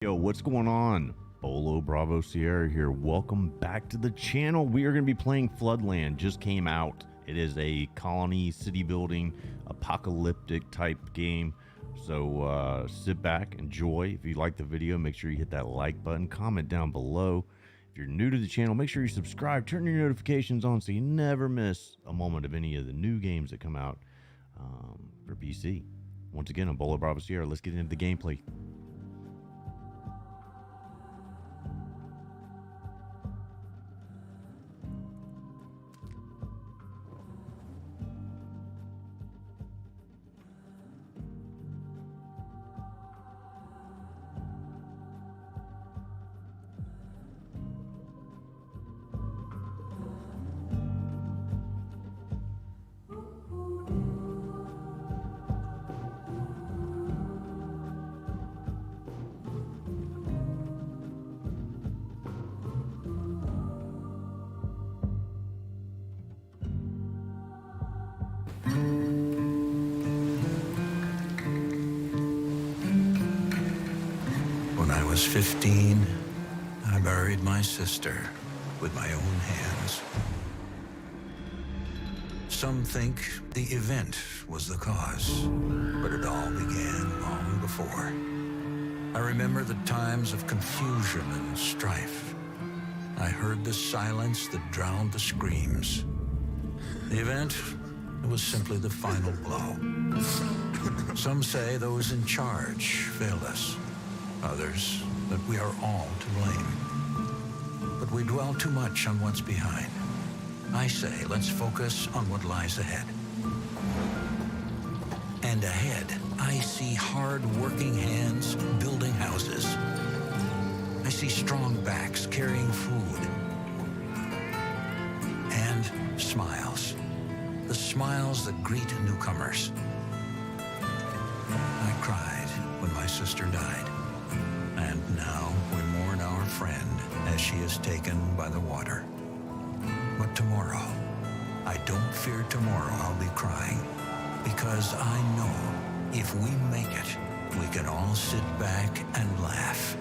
Yo, what's going on? Bolo Bravo Sierra here. Welcome back to the channel. We are going to be playing Floodland. Just came out. It is a colony city building apocalyptic type game. So sit back, enjoy. If you like the video, make sure you hit that like button, comment down below. If you're new to the channel, make sure you subscribe, turn your notifications on so you never miss a moment of any of the new games that come out for PC. Once again, I'm Bolo Bravo Sierra. Let's get into the gameplay. When I was 15, I buried my sister with my own hands. Some think the event was the cause, but it all began long before. I remember the times of confusion and strife. I heard the silence that drowned the screams. The event was simply the final blow. Some say those in charge failed us. Others, that we are all to blame. But we dwell too much on what's behind. I say, let's focus on what lies ahead. And ahead, I see hard-working hands building houses. I see strong backs carrying food. And smiles. The smiles that greet newcomers. I cried when my sister died. And now we mourn our friend as she is taken by the water. But tomorrow, I don't fear tomorrow I'll be crying, because I know if we make it, we can all sit back and laugh.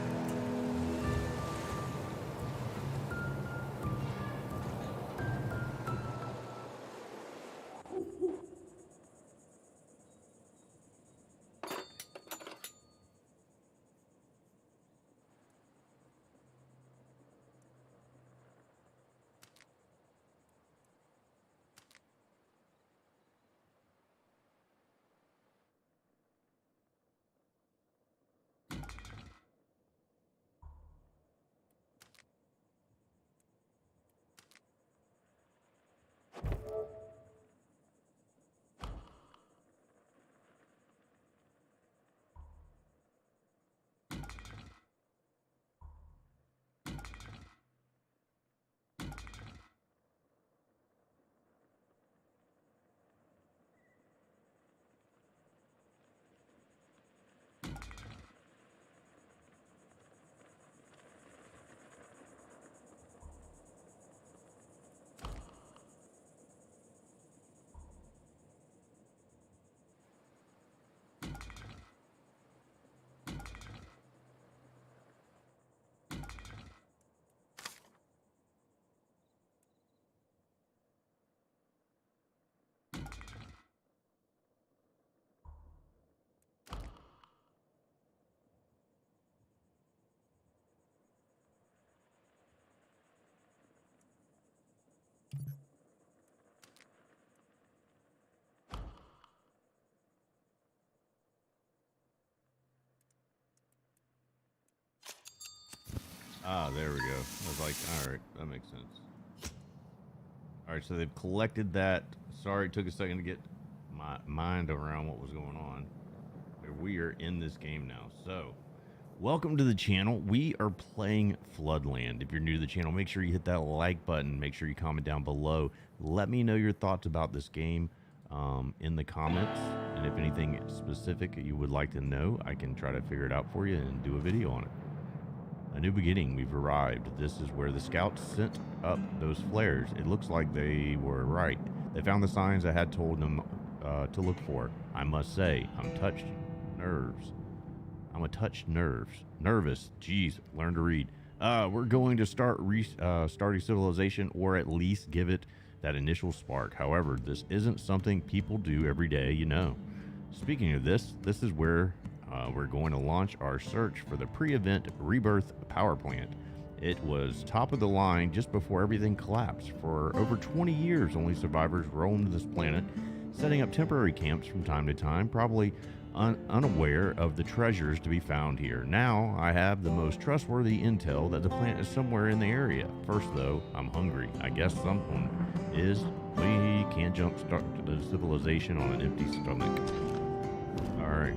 Ah, there we go. I was like, all right, that makes sense. All right, so they've collected that. Sorry, it took a second to get my mind around what was going on. We are in this game now. So, welcome to the channel. We are playing Floodland. If you're new to the channel, make sure you hit that like button. Make sure you comment down below. Let me know your thoughts about this game in the comments. And if anything specific you would like to know, I can try to figure it out for you and do a video on it. A new beginning, we've arrived. This is where the scouts sent up those flares. It looks like they were right. They found the signs I had told them to look for. I must say, I'm touched. Nerves. I'm a touch nervous. Jeez, learn to read. We're going to start starting civilization, or at least give it that initial spark. However, this isn't something people do every day, you know. Speaking of this is where we're going to launch our search for the pre-event rebirth power plant. It was top of the line just before everything collapsed. For over 20 years, only survivors roamed this planet, setting up temporary camps from time to time, probably unaware of the treasures to be found here. Now, I have the most trustworthy intel that the plant is somewhere in the area. First, though, I'm hungry. I guess someone is. We can't jumpstart the civilization on an empty stomach. All right.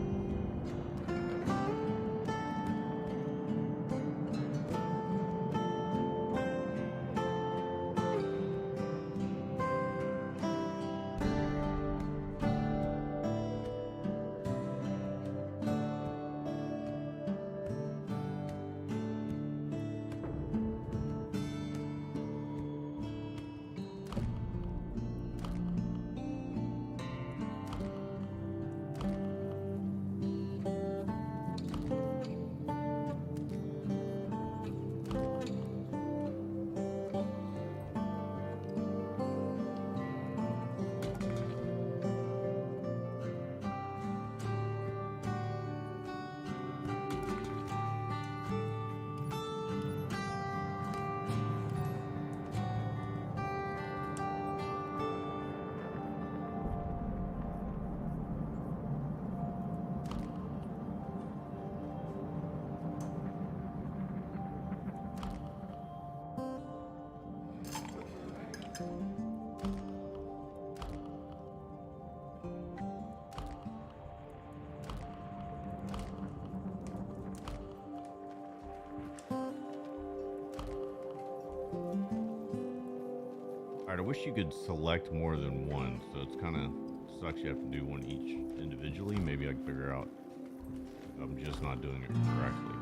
Alright, I wish you could select more than one, so it's kind of sucks you have to do one each individually. Maybe I can figure out if I'm just not doing it correctly.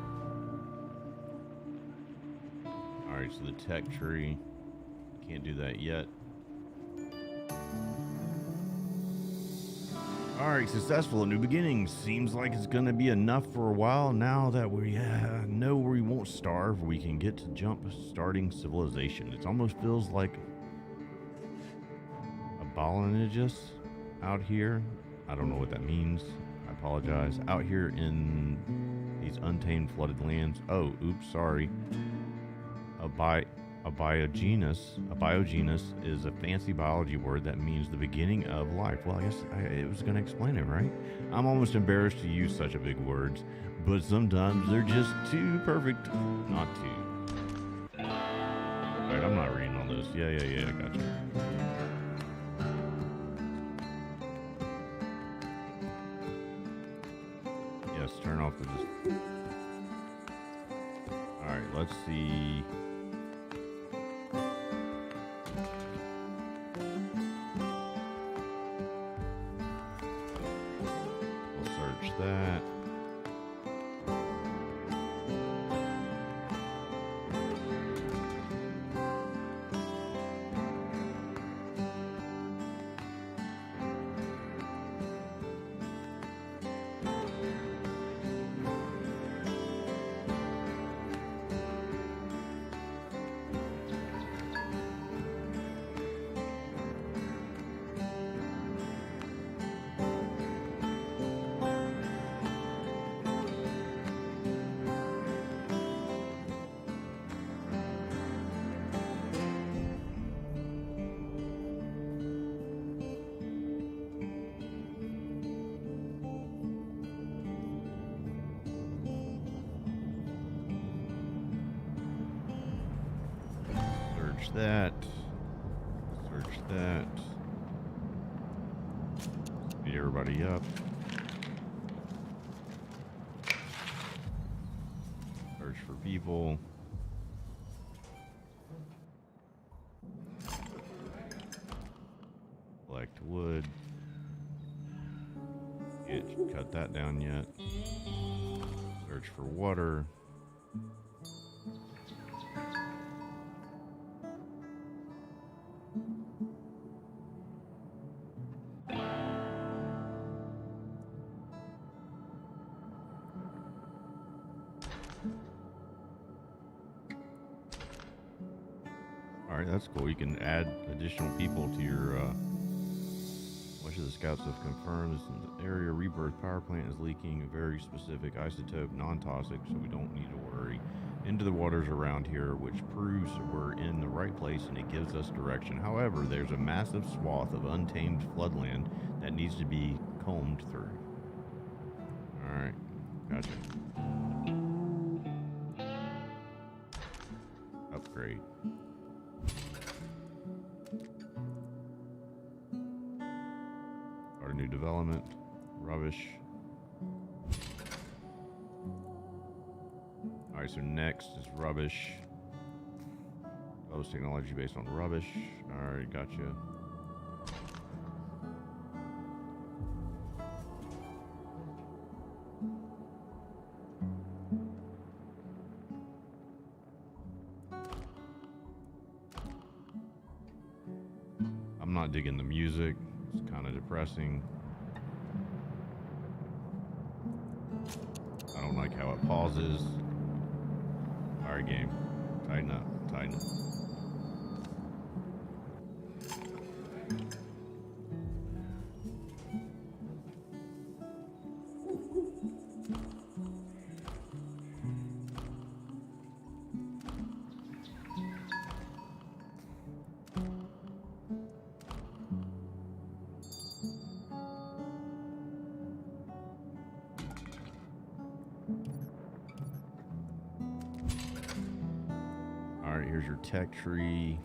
Alright, so the tech tree, can't do that yet. Alright, successful. A new beginning. Seems like it's going to be enough for a while. Now that we know we won't starve, we can get to starting civilization. It almost feels like Abolinagus out here. I don't know what that means. I apologize. Out here in these untamed flooded lands. Oh, oops, sorry. A biogenus is a fancy biology word that means the beginning of life. Well, I guess it was going to explain it, right? I'm almost embarrassed to use such a big words, but sometimes they're just too perfect not to. Alright, I'm not reading all this. Yeah, I got you. Yes, turn off the... Alright, let's see... that. That. Search that. Speed everybody up. Search for people. Collect wood. Can't cut that down yet. Search for water. All right, that's cool. You can add additional people to your. Much of the scouts have confirmed this area rebirth power plant is leaking a very specific isotope, non-toxic, so we don't need to worry. Into the waters around here, which proves we're in the right place and it gives us direction. However, there's a massive swath of untamed floodland that needs to be combed through. All right, gotcha. Upgrade. Start a new development. Rubbish. All right, so next is rubbish. Develops technology based on rubbish. All right, gotcha. I'm not digging the music. It's kind of depressing. I don't like how it pauses. All right, game. Tighten up. Tighten up. All right, here's your tech tree.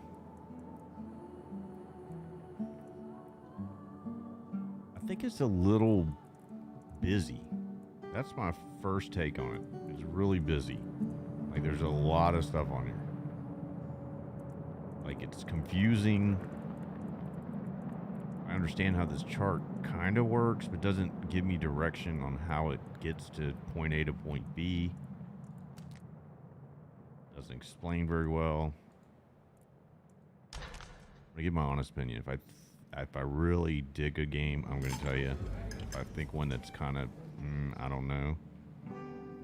I think it's a little busy. That's my first take on it. It's really busy. Like, there's a lot of stuff on here. Like, it's confusing. I understand how this chart kind of works, but doesn't give me direction on how it gets to point A to point B. Doesn't explain very well. I'm gonna give my honest opinion. If I really dig a game, I'm gonna tell you. If I think one that's kind of, I don't know.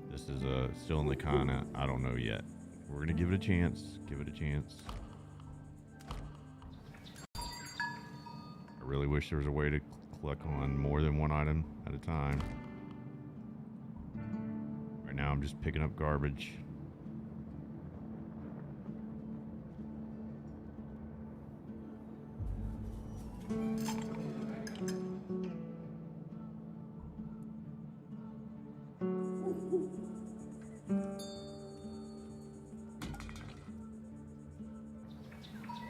This is still in the kind of, I don't know yet. We're gonna give it a chance. Give it a chance. I really wish there was a way to click on more than one item at a time. Right now, I'm just picking up garbage.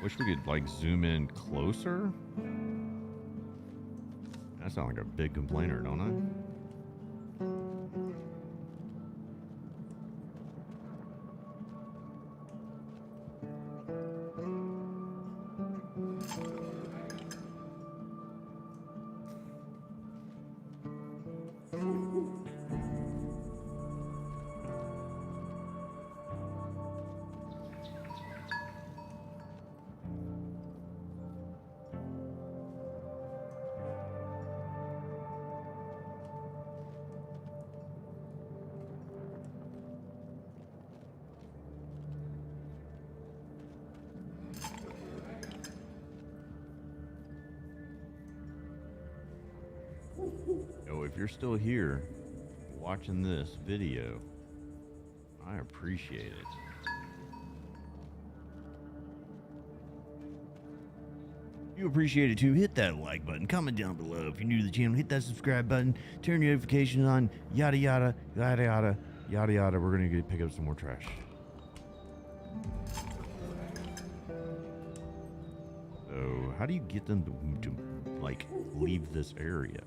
Wish we could like zoom in closer. I sound like a big complainer, don't I? Yo, if you're still here watching this video, I appreciate it. If you appreciate it too, hit that like button, comment down below. If you're new to the channel, hit that subscribe button, turn your notifications on, yada yada, yada yada, yada yada. We're gonna go pick up some more trash. So, how do you get them to like leave this area?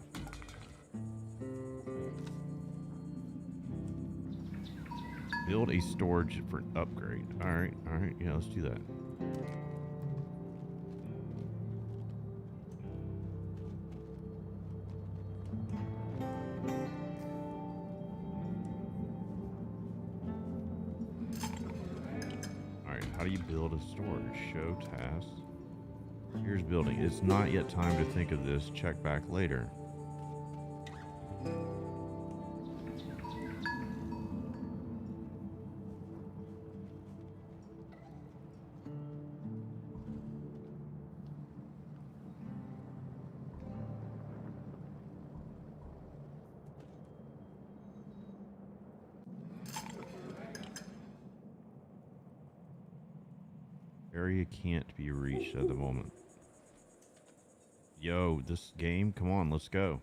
Build a storage for an upgrade. All right, yeah, let's do that. All right, how do you build a storage? Show tasks. Here's building. It's not yet time to think of this. Check back later. Area can't be reached at the moment. Yo, this game, come on, let's go.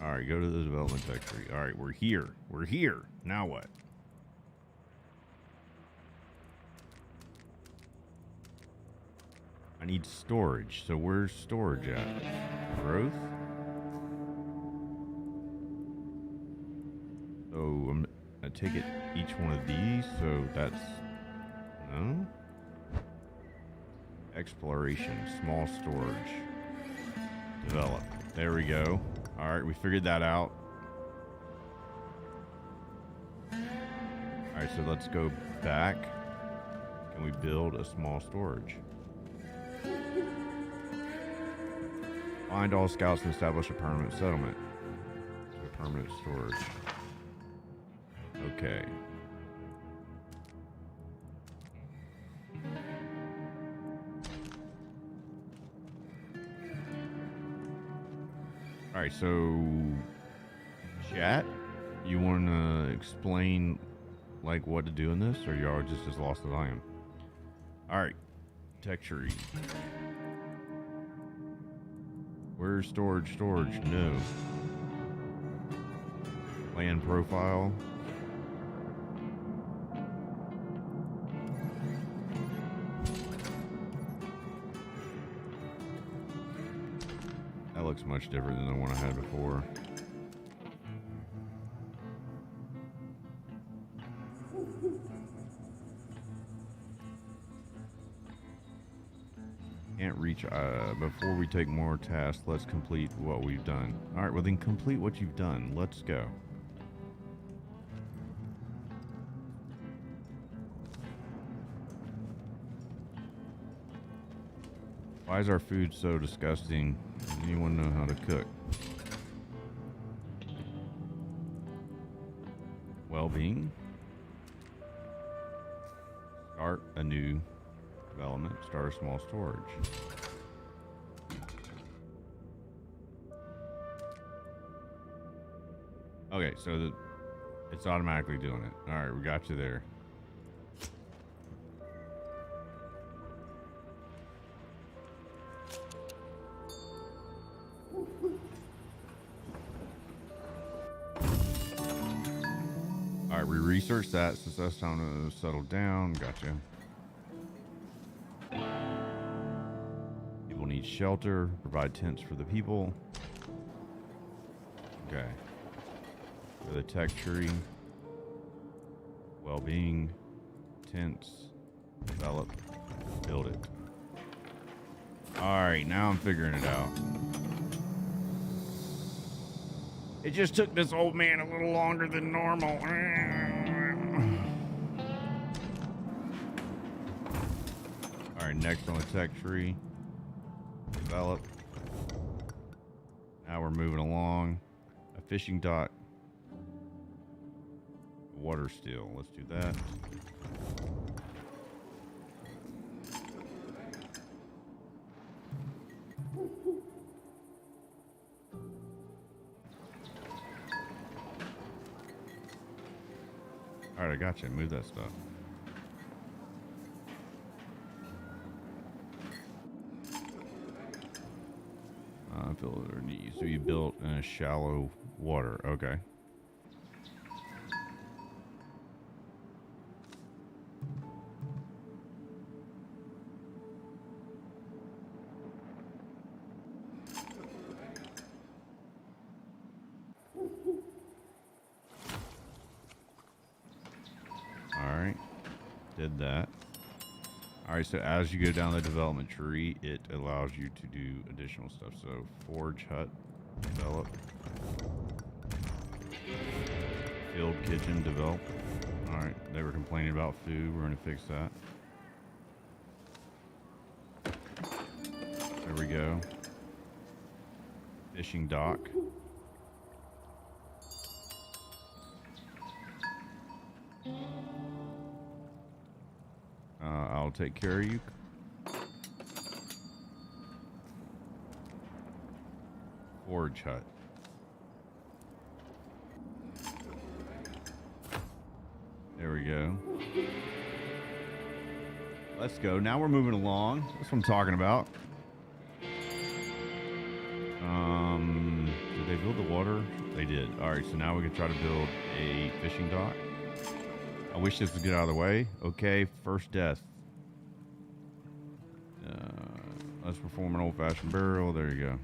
All right, go to the development tech tree. All right, we're here. We're here. Now what? I need storage. So where's storage at? Growth? So I take it each one of these. So that's no. Exploration, small storage, develop. There we go. All right, we figured that out. All right, so let's go back. Can we build a small storage? Find all scouts and establish a permanent settlement. So permanent storage. Okay. All right, so chat, you want to explain like what to do in this, or y'all just as lost as I am? All right, tech tree. Where's storage? Storage? No. Land profile. That looks much different than the one I had before. Can't reach. Before we take more tasks, let's complete what we've done. All right, well then complete what you've done. Let's go. Why is our food so disgusting? Does anyone know how to cook? Well-being. Start a new development. Start a small storage. Okay, so it's automatically doing it. All right, we got you there. All right, we researched that since that's time to settle down. Gotcha. People need shelter. Provide tents for the people. Okay. For the tech tree. Well-being. Tents. Develop. Build it. Alright, now I'm figuring it out. It just took this old man a little longer than normal. Alright, next on the tech tree. Develop. Now we're moving along. A fishing dock. Water steel. Let's do that. Alright, I got you. Move that stuff. So you built in a shallow water. Okay. All right. Did that. All right, so as you go down the development tree, it allows you to do additional stuff. So forge hut, develop. Field kitchen, develop. All right, they were complaining about food. We're gonna fix that. There we go. Fishing dock. I'll take care of you. Forge hut. There we go. Let's go. Now we're moving along. That's what I'm talking about. Did they build the water? They did. All right, so now we can try to build a fishing dock. I wish this would get out of the way. Okay, first death. Let's perform an old-fashioned burial. There you go.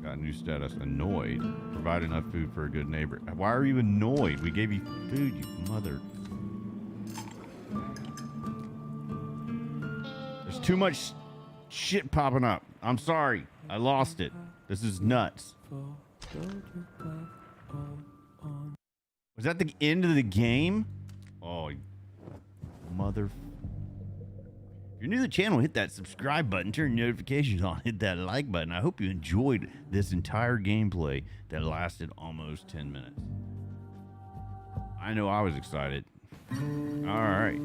Got a new status. Annoyed. Provide enough food for a good neighbor. Why are you annoyed? We gave you food, you mother. There's too much shit popping up. I'm sorry. I lost it. This is nuts. Was that the end of the game? Oh, mother. If you're new to the channel, hit that subscribe button, turn notifications on, hit that like button. I hope you enjoyed this entire gameplay that lasted almost 10 minutes. I know I was excited. All right.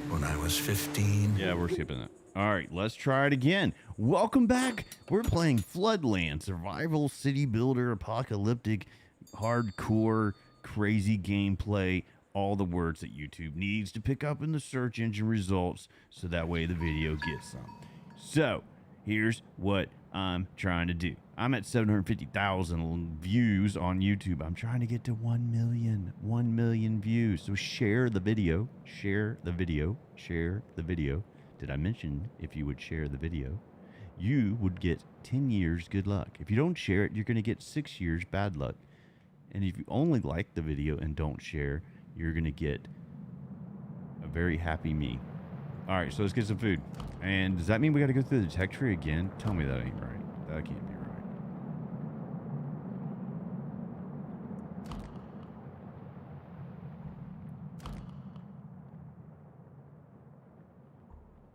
When I was 15. Yeah, we're skipping that. All right, let's try it again. Welcome back. We're playing Floodland, survival city builder, apocalyptic, hardcore, crazy gameplay. All the words that YouTube needs to pick up in the search engine results so that way the video gets some. So here's what I'm trying to do. I'm at 750,000 views on YouTube. I'm trying to get to 1 million views. So share the video, share the video, share the video. Did I mention if you would share the video, you would get 10 years good luck. If you don't share it, you're going to get 6 years bad luck. And if you only like the video and don't share, you're going to get a very happy me. All right, so let's get some food. And does that mean we got to go through the tech tree again? Tell me that ain't right. That can't be right.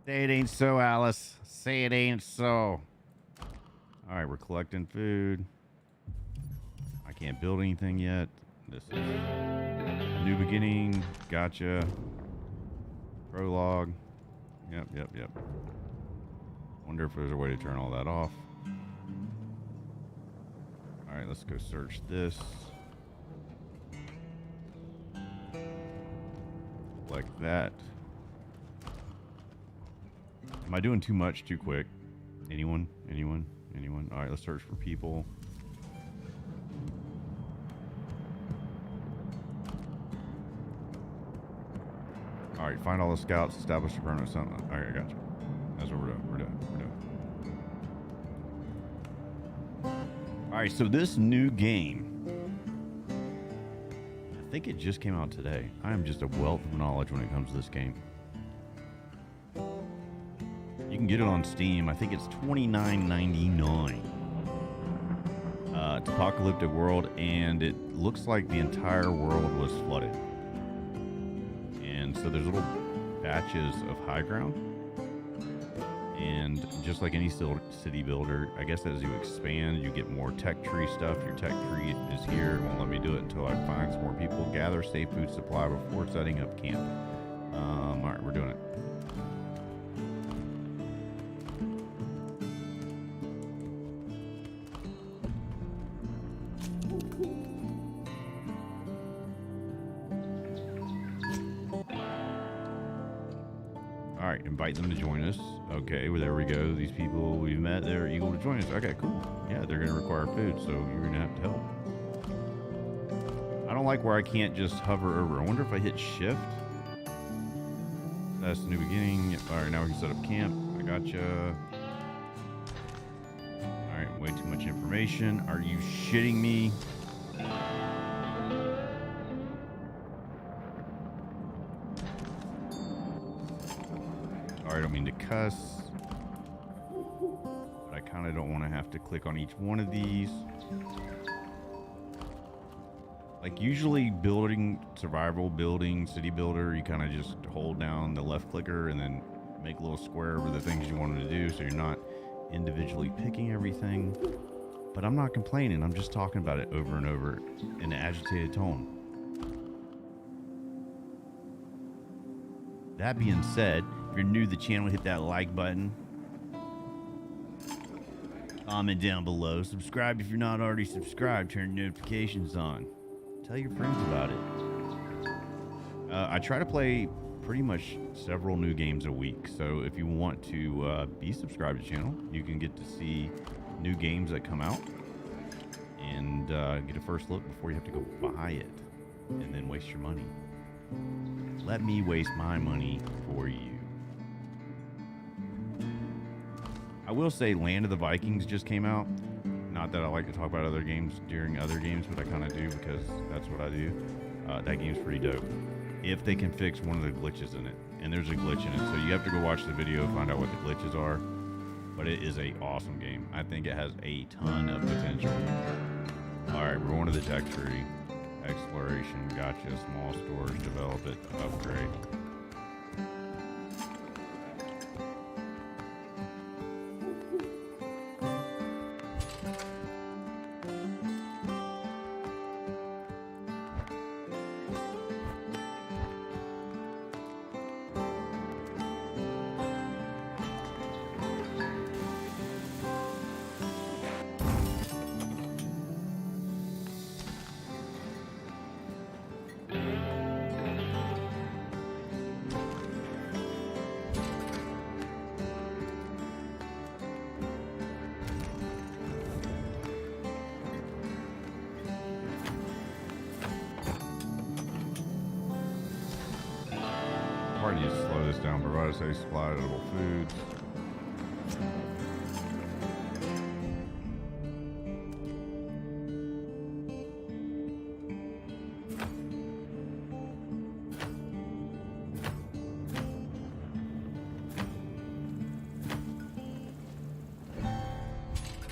Say it ain't so, Alice. Say it ain't so. All right, we're collecting food. I can't build anything yet. This is a new beginning. Gotcha. Prologue. Yep. Wonder if there's a way to turn all that off. All right, let's go search this. Like that. Am I doing too much too quick? Anyone? All right, let's search for people. All right, find all the scouts, establish a permanent settlement. All right, I got you. That's what we're doing. All right, so this new game, I think it just came out today. I am just a wealth of knowledge when it comes to this game. You can get it on Steam. I think it's $29.99. It's Apocalyptic World, and it looks like the entire world was flooded. And so there's little batches of high ground. And just like any city builder, I guess as you expand, you get more tech tree stuff. Your tech tree is here. It won't let me do it until I find some more people. Gather safe food supply before setting up camp. All right, we're doing it. All right, invite them to join us. Okay, well, there we go. These people we've met, they're eager to join us. Okay, cool. Yeah, they're going to require food, so you're going to have to help. I don't like where I can't just hover over. I wonder if I hit shift. That's the new beginning. All right, now we can set up camp. I gotcha. All right, way too much information. Are you shitting me? Sorry, I don't mean to cuss. But I kind of don't want to have to click on each one of these. Like usually building, survival building, city builder, you kind of just hold down the left clicker and then make a little square over the things you wanted to do so you're not individually picking everything. But I'm not complaining. I'm just talking about it over and over in an agitated tone. That being said, if you're new to the channel, hit that like button. Comment down below. Subscribe if you're not already subscribed. Turn notifications on. Tell your friends about it. I try to play pretty much several new games a week. So if you want to be subscribed to the channel, you can get to see new games that come out and get a first look before you have to go buy it and then waste your money. Let me waste my money for you. I will say Land of the Vikings just came out. Not that I like to talk about other games during other games, but I kind of do because that's what I do. That game's pretty dope. If they can fix one of the glitches in it. And there's a glitch in it, so you have to go watch the video, find out what the glitches are. But it is an awesome game. I think it has a ton of potential. Alright, we're going to the tech tree. Exploration, gotcha. Small stores, develop it, upgrade. Probably need to slow this down. Provide us a supply of edible foods.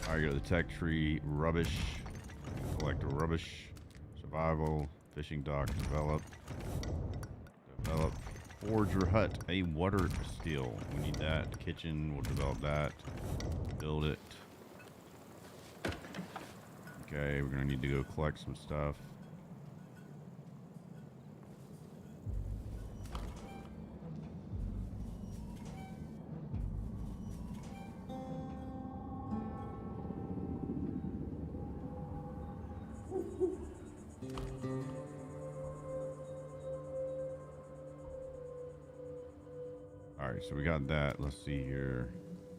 Alright, go to the tech tree. Rubbish. Collect rubbish. Survival. Fishing dock. Develop. Forger hut, a water steel. We need that. Kitchen, we'll develop that. Build it. Okay, we're gonna need to go collect some stuff. Alright, so we got that. Let's see here.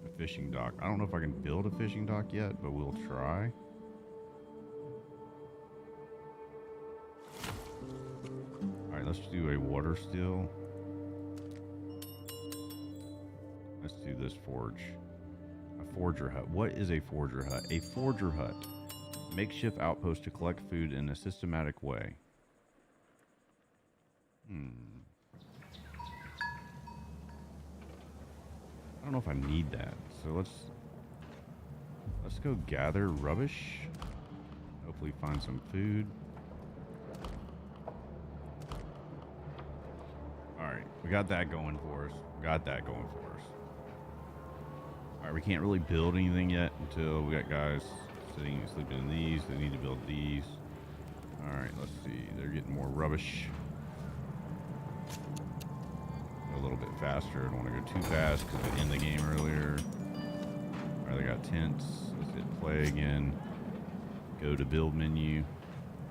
A fishing dock. I don't know if I can build a fishing dock yet, but we'll try. Alright, let's do a water still. Let's do this forge. A forger hut. What is a forger hut? A forger hut. Makeshift outpost to collect food in a systematic way. I don't know if I need that. So let's go gather rubbish. Hopefully find some food. Alright, we got that going for us. Alright, we can't really build anything yet until we got guys sitting and sleeping in these. They need to build these. Alright, let's see. They're getting more rubbish. A little bit faster. I don't want to go too fast because I ended the game earlier. Alright, they got tents. Let's hit play again. Go to build menu.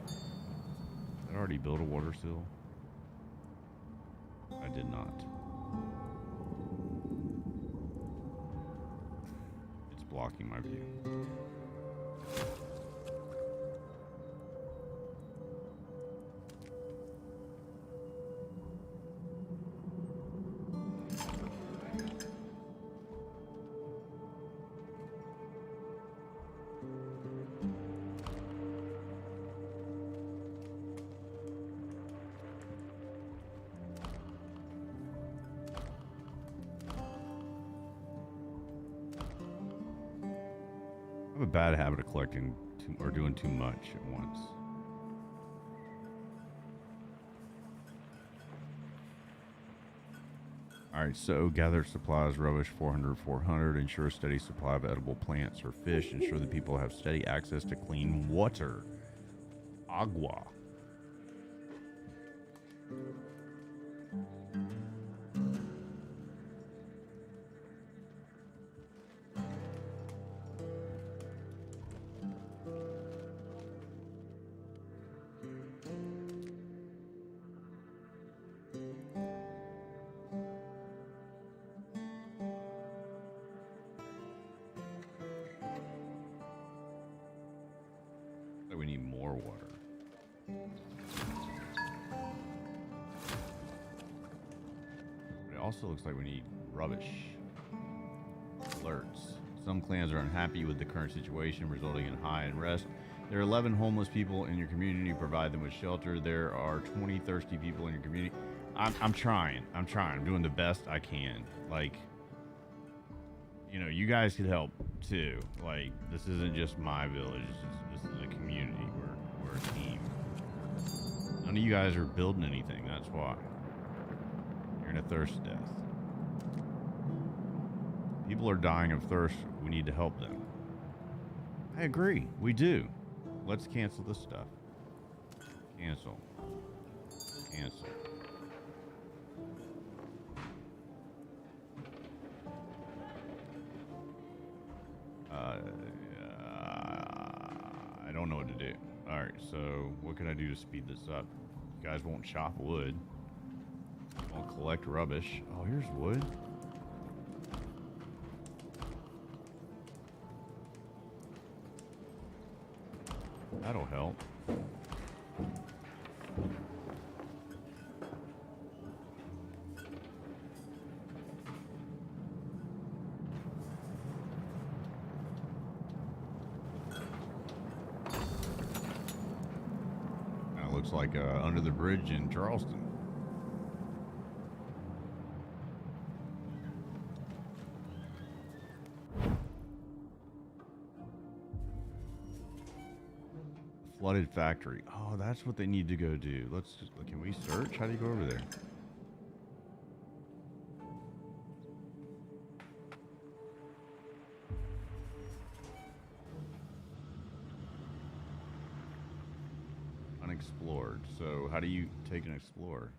Did I already build a water still? I did not. blocking my view. I have a bad habit of collecting or doing too much at once. Alright, so gather supplies, rubbish, 400. Ensure a steady supply of edible plants or fish. Ensure that people have steady access to clean water. Agua. So we need more water. But it also looks like we need rubbish. Alerts. Some clans are unhappy with the current situation, resulting in high unrest. There are 11 homeless people in your community. Provide them with shelter. There are 20 thirsty people in your community. I'm trying. I'm doing the best I can. Like, you know, you guys could help too. Like, this isn't just my village. This is a community. We're a team. None of you guys are building anything. That's why. You're in a thirst death. People are dying of thirst. We need to help them. I agree. We do. Let's cancel this stuff. Cancel. Cancel. I don't know what to do. Alright, so what can I do to speed this up? You guys won't chop wood. Won't collect rubbish. Oh, here's wood. That'll help. Kind of looks like under the bridge in Charleston. Flooded factory. Oh, that's what they need to go do. Let's just, can we search? How do you go over there? Unexplored. So how do you take an explorer?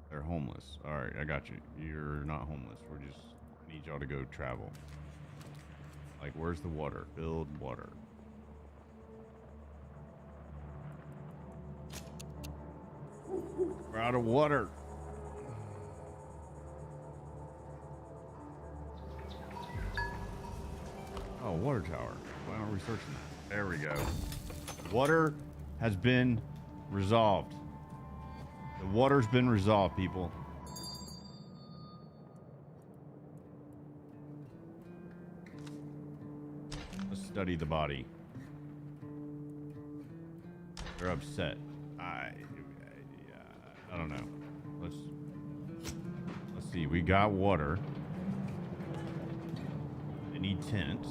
They're homeless. All right, I got you. You're not homeless. We're just need y'all to go travel. Like, where's the water? Build water. We're out of water. Oh, water tower. Why aren't we searching that? There we go. Water has been resolved. The water's been resolved, people. Study the body. They're upset. I don't know. Let's see. We got water. They need tents.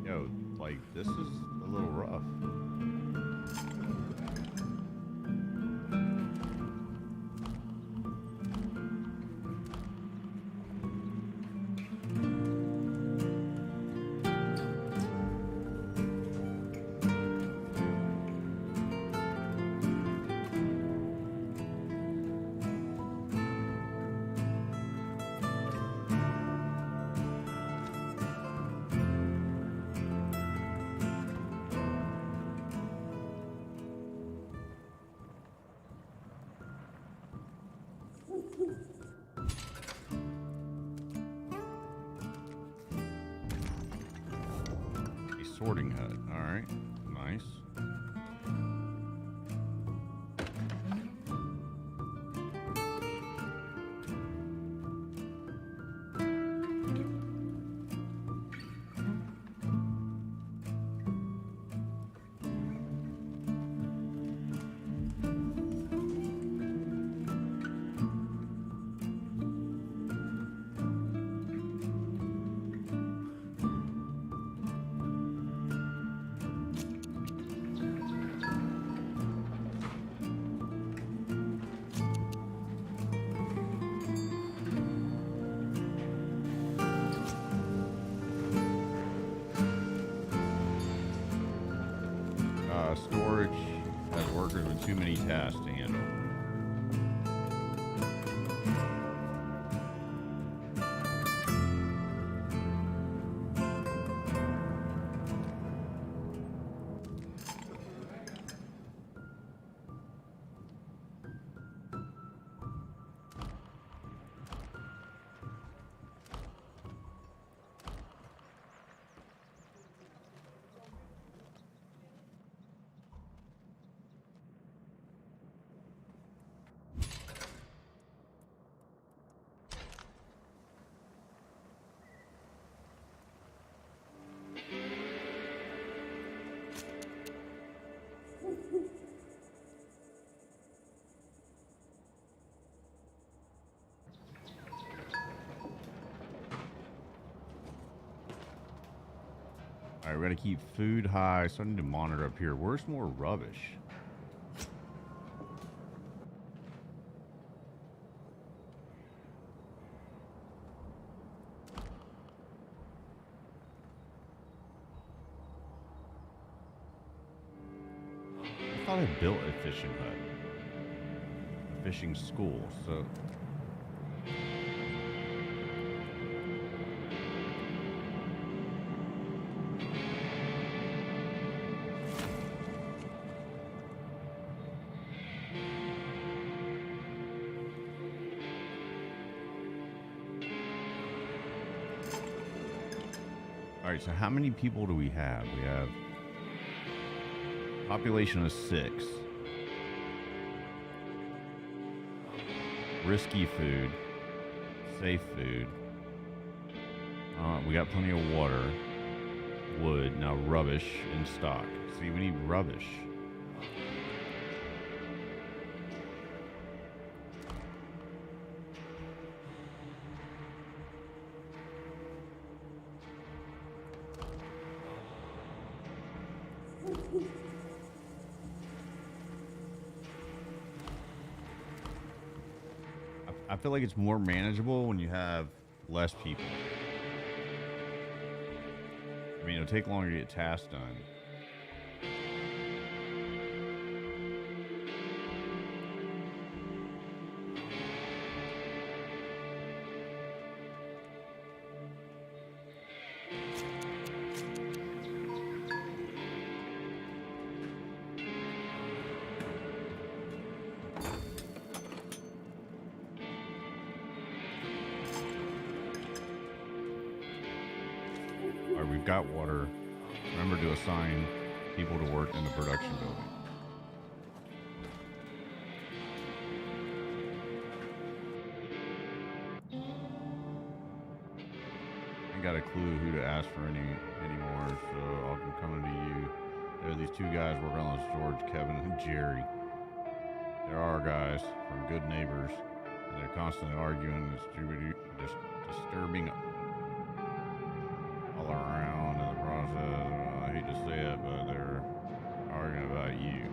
Yo, like, this is a little rough. sorting hut. All right, nice. Storage has workers with too many tasks to handle. All right, we got to keep food high, so I need to monitor up here. Where's more rubbish? I thought I built a fishing hut, a fishing school, so... All right, so how many people do we have? We have population of 6. Risky food, safe food. We got plenty of water, wood. Now rubbish in stock. See, we need rubbish. I feel like it's more manageable when you have less people. I mean, it'll take longer to get tasks done. We've got water. Remember to assign people to work in the production building. I ain't got a clue who to ask for anymore, so I'm coming to you. There are these 2 guys working on the storage, Kevin and Jerry. There are guys from Good Neighbors, and they're constantly arguing and disturbing all around in the process. I hate to say it, but they're arguing about you.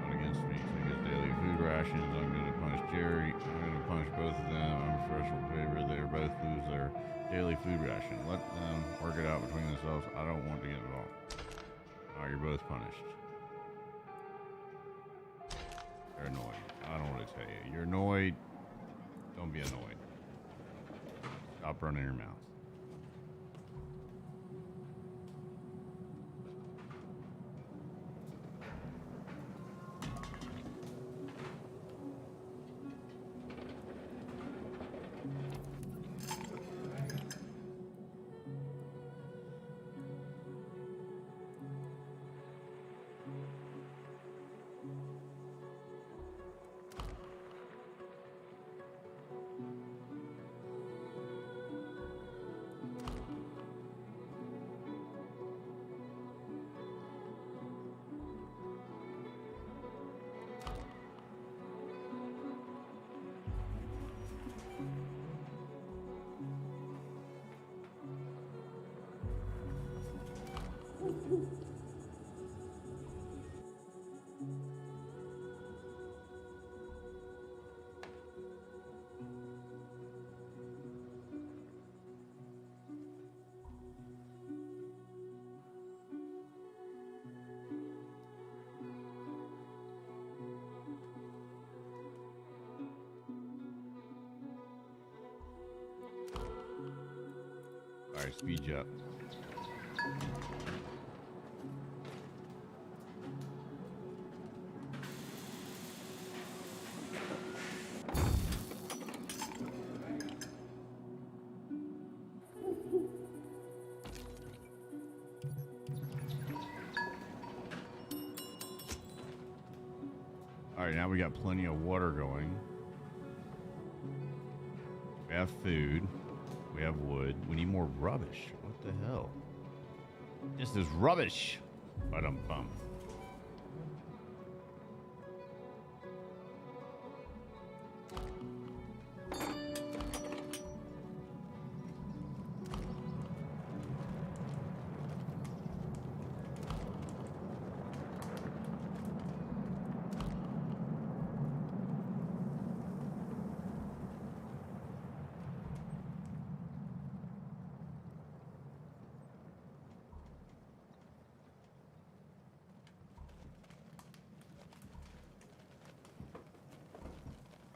Not against me. So he gets daily food rations. I'm going to punish Jerry. I'm going to punish both of them. I'm a professional favor. They both lose their daily food ration. Let them work it out between themselves. I don't want to get involved. All right, you're both punished. They're annoyed. I don't know what to tell you. You're annoyed. Don't be annoyed. Stop running your mouth. Alright, speed you up. Alright, now we got plenty of water going. We have food. We have wood. We need more rubbish. What the hell? This is rubbish. Ba-dum-bum.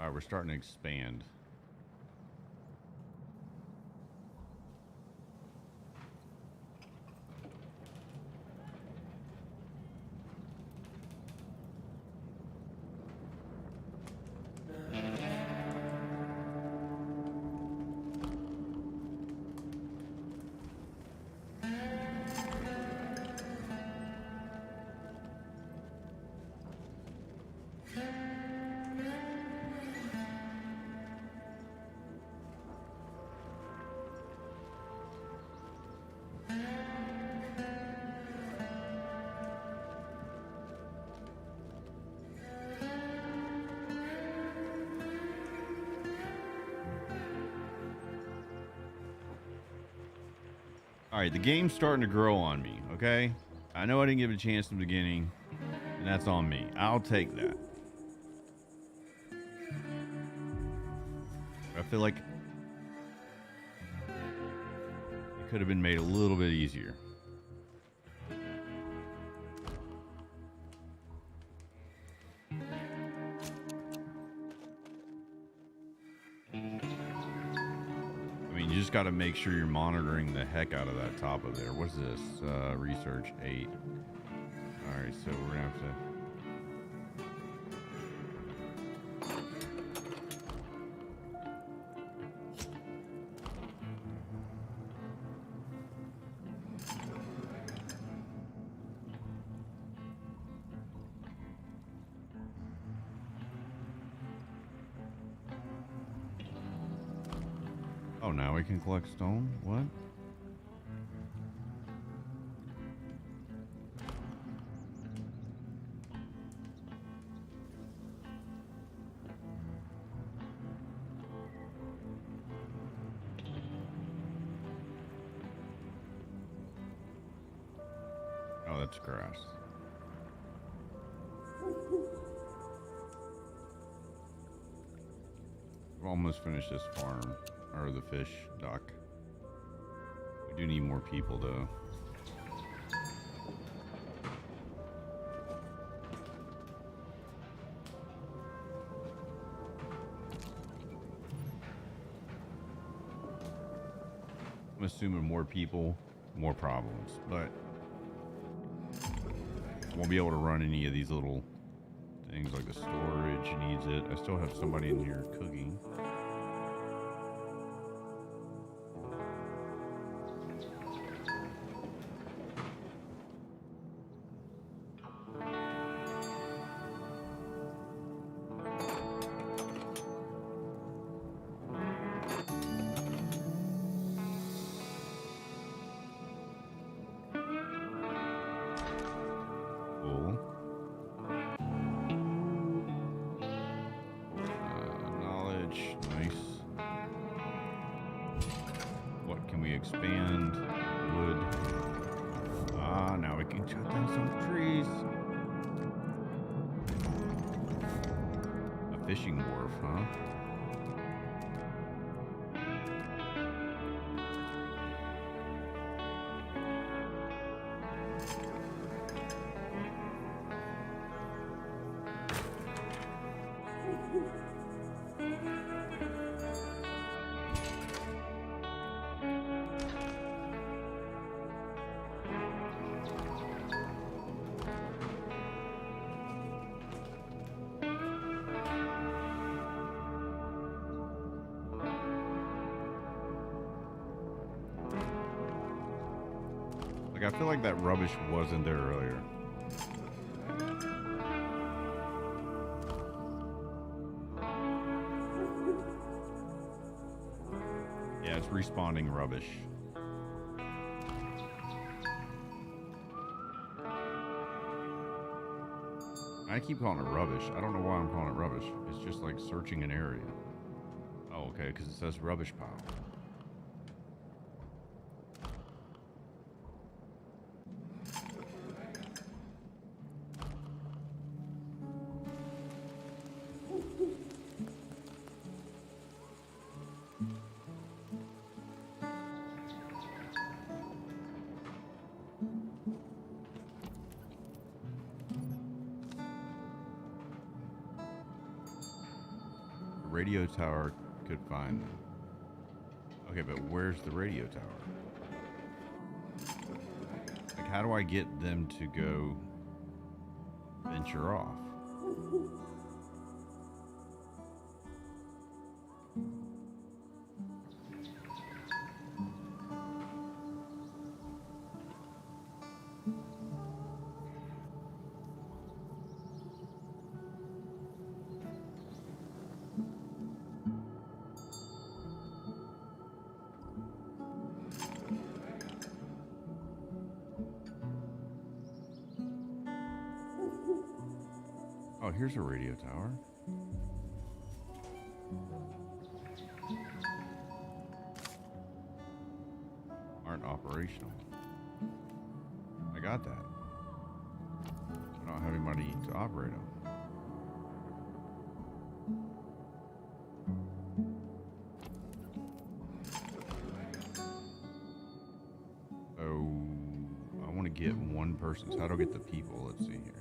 All right, we're starting to expand. All right, the game's starting to grow on me, okay? I know I didn't give it a chance in the beginning, and that's on me. I'll take that. I feel like it could have been made a little bit easier. You just got to make sure you're monitoring the heck out of that top of there. What's this? Research 8. All right, so we're gonna have to. Oh, now we can collect stone? What? Oh, that's grass. We've almost finished this farm. Or the fish dock. We do need more people though. I'm assuming more people, more problems, but won't be able to run any of these little things like the storage needs it. I still have somebody in here cooking. Expand wood. Ah, now we can cut down some trees. A fishing wharf, huh? Like, I feel like that rubbish wasn't there earlier. Yeah, it's respawning rubbish. I keep calling it rubbish. I don't know why I'm calling it rubbish. It's just like searching an area. Oh, okay, because it says rubbish pile. Radio tower could find them. Okay, but where's the radio tower? Like, how do I get them to go venture off? Oh, here's a radio tower. Aren't operational. I got that. I don't have anybody to operate them. Oh, I want to get one person. So how do I get the people? Let's see here.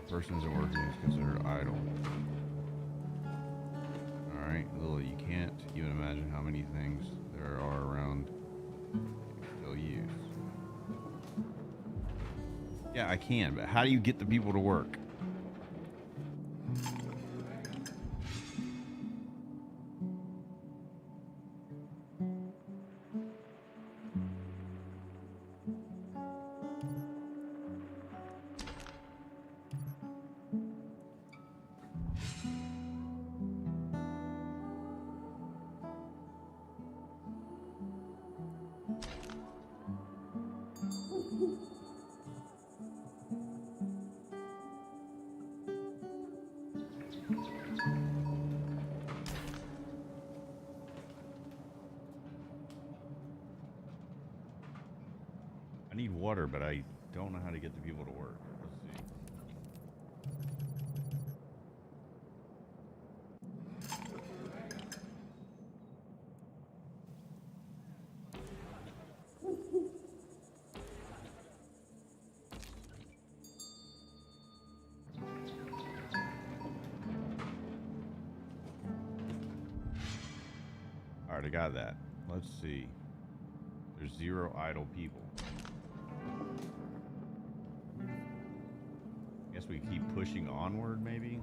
Persons and working is considered idle. Alright, Lily, you can't even imagine how many things there are around you still use. Yeah, I can, but how do you get the people to work? I need water, but I don't know how to get the people to work. Let's see. Alright, I got that. Let's see. There's 0 idle people. Guess we keep pushing onward, maybe?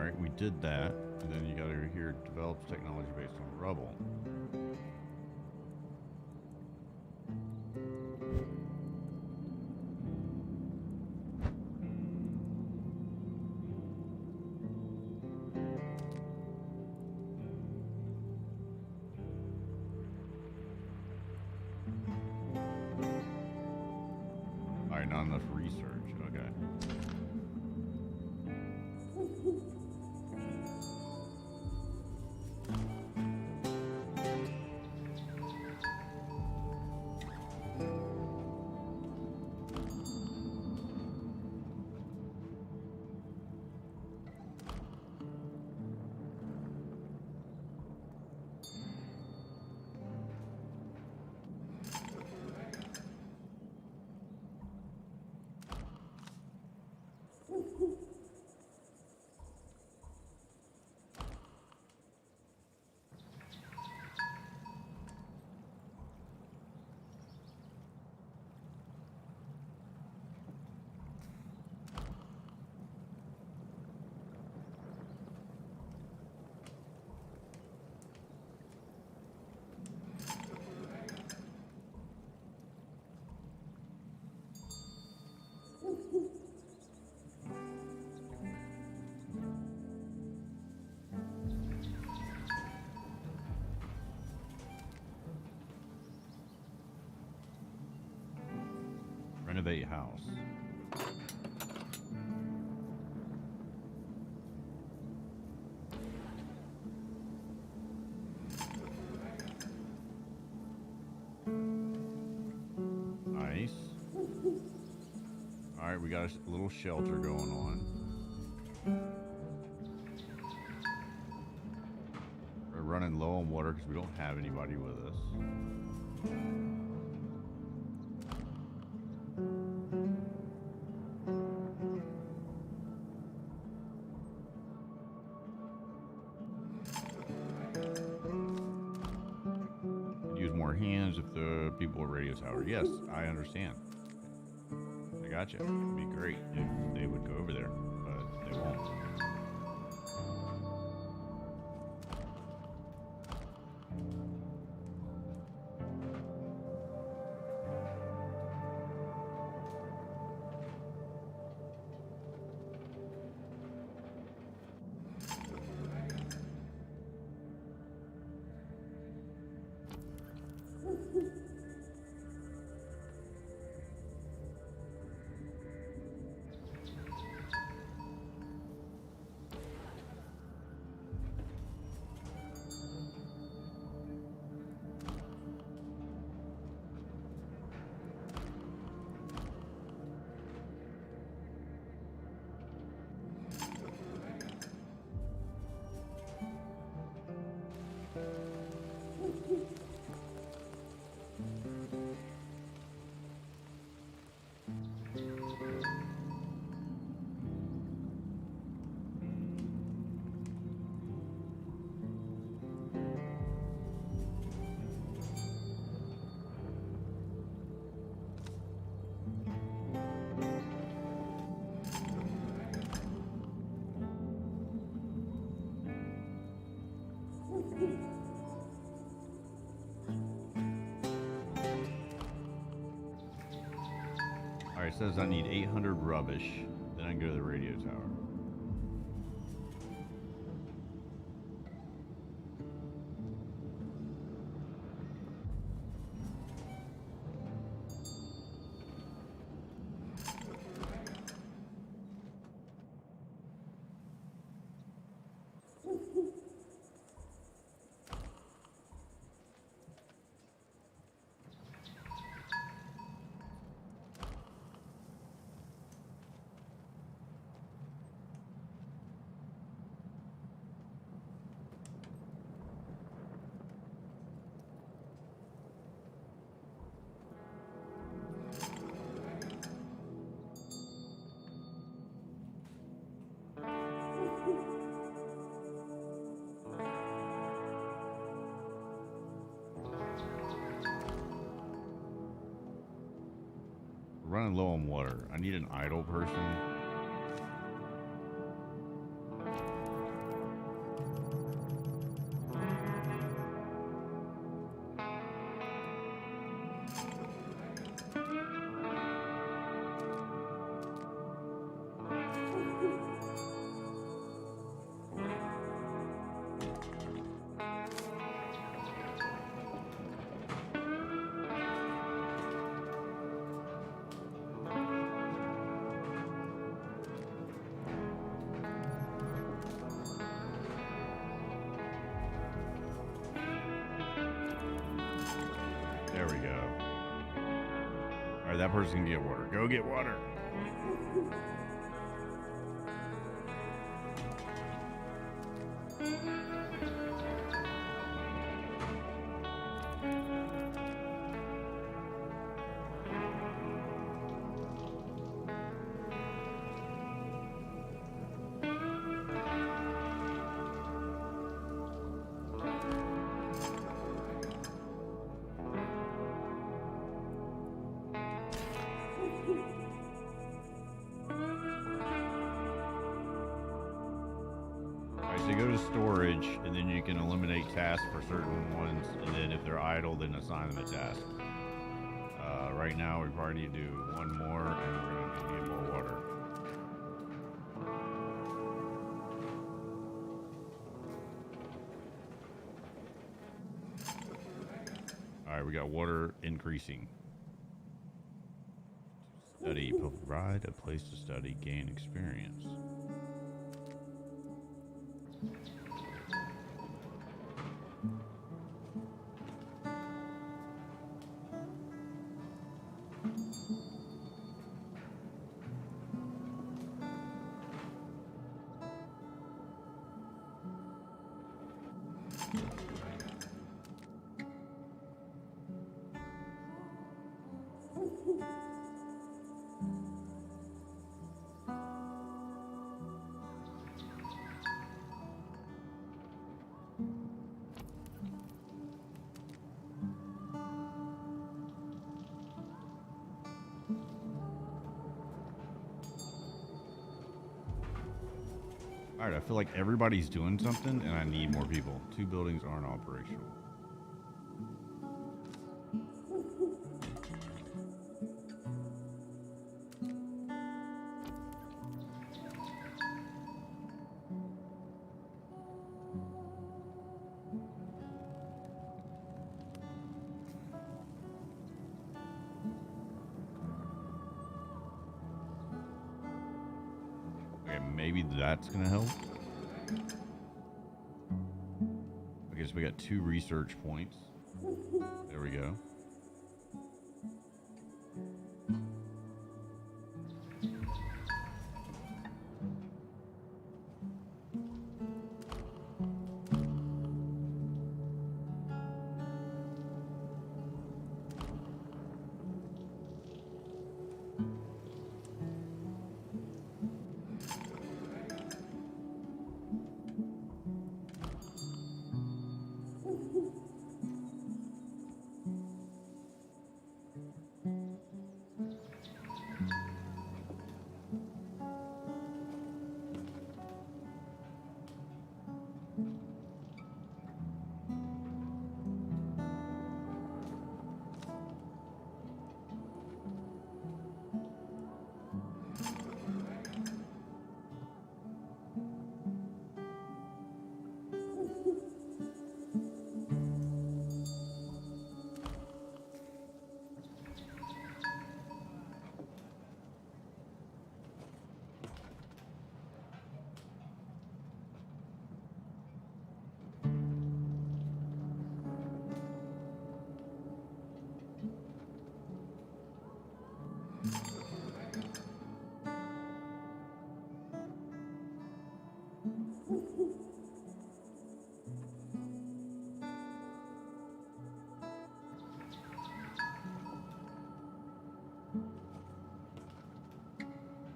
Alright, we did that. And then you got over here, develops technology based on rubble. Alright, not enough research. Okay. Renovate house. Nice. Alright, we got a little shelter going on. We're running low on water because we don't have anybody with us. Use more hands if the people at radio tower. Yes, I understand. I gotcha. It'd be great if they would go over there, but they won't. Alright, it says I need 800 rubbish, then I can go to the radio tower. Running low on water. I need an idle person. There we go. All right, that person can get water. Go get water. So you go to storage, and then you can eliminate tasks for certain ones, and then if they're idle, then assign them a task. Right now, we probably need to do one more, and we're going to need more water. All right, we got water increasing. Study, provide a place to study, gain experience. All right, I feel like everybody's doing something, and I need more people. 2 buildings aren't operational. Okay, maybe that's gonna help. Okay, so we got 2 research points. There we go.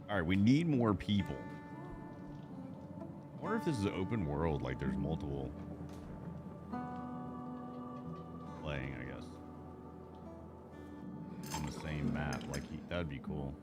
All right, we need more people. I wonder if this is an open world, like there's multiple playing, I guess, on the same map. Like that'd be cool.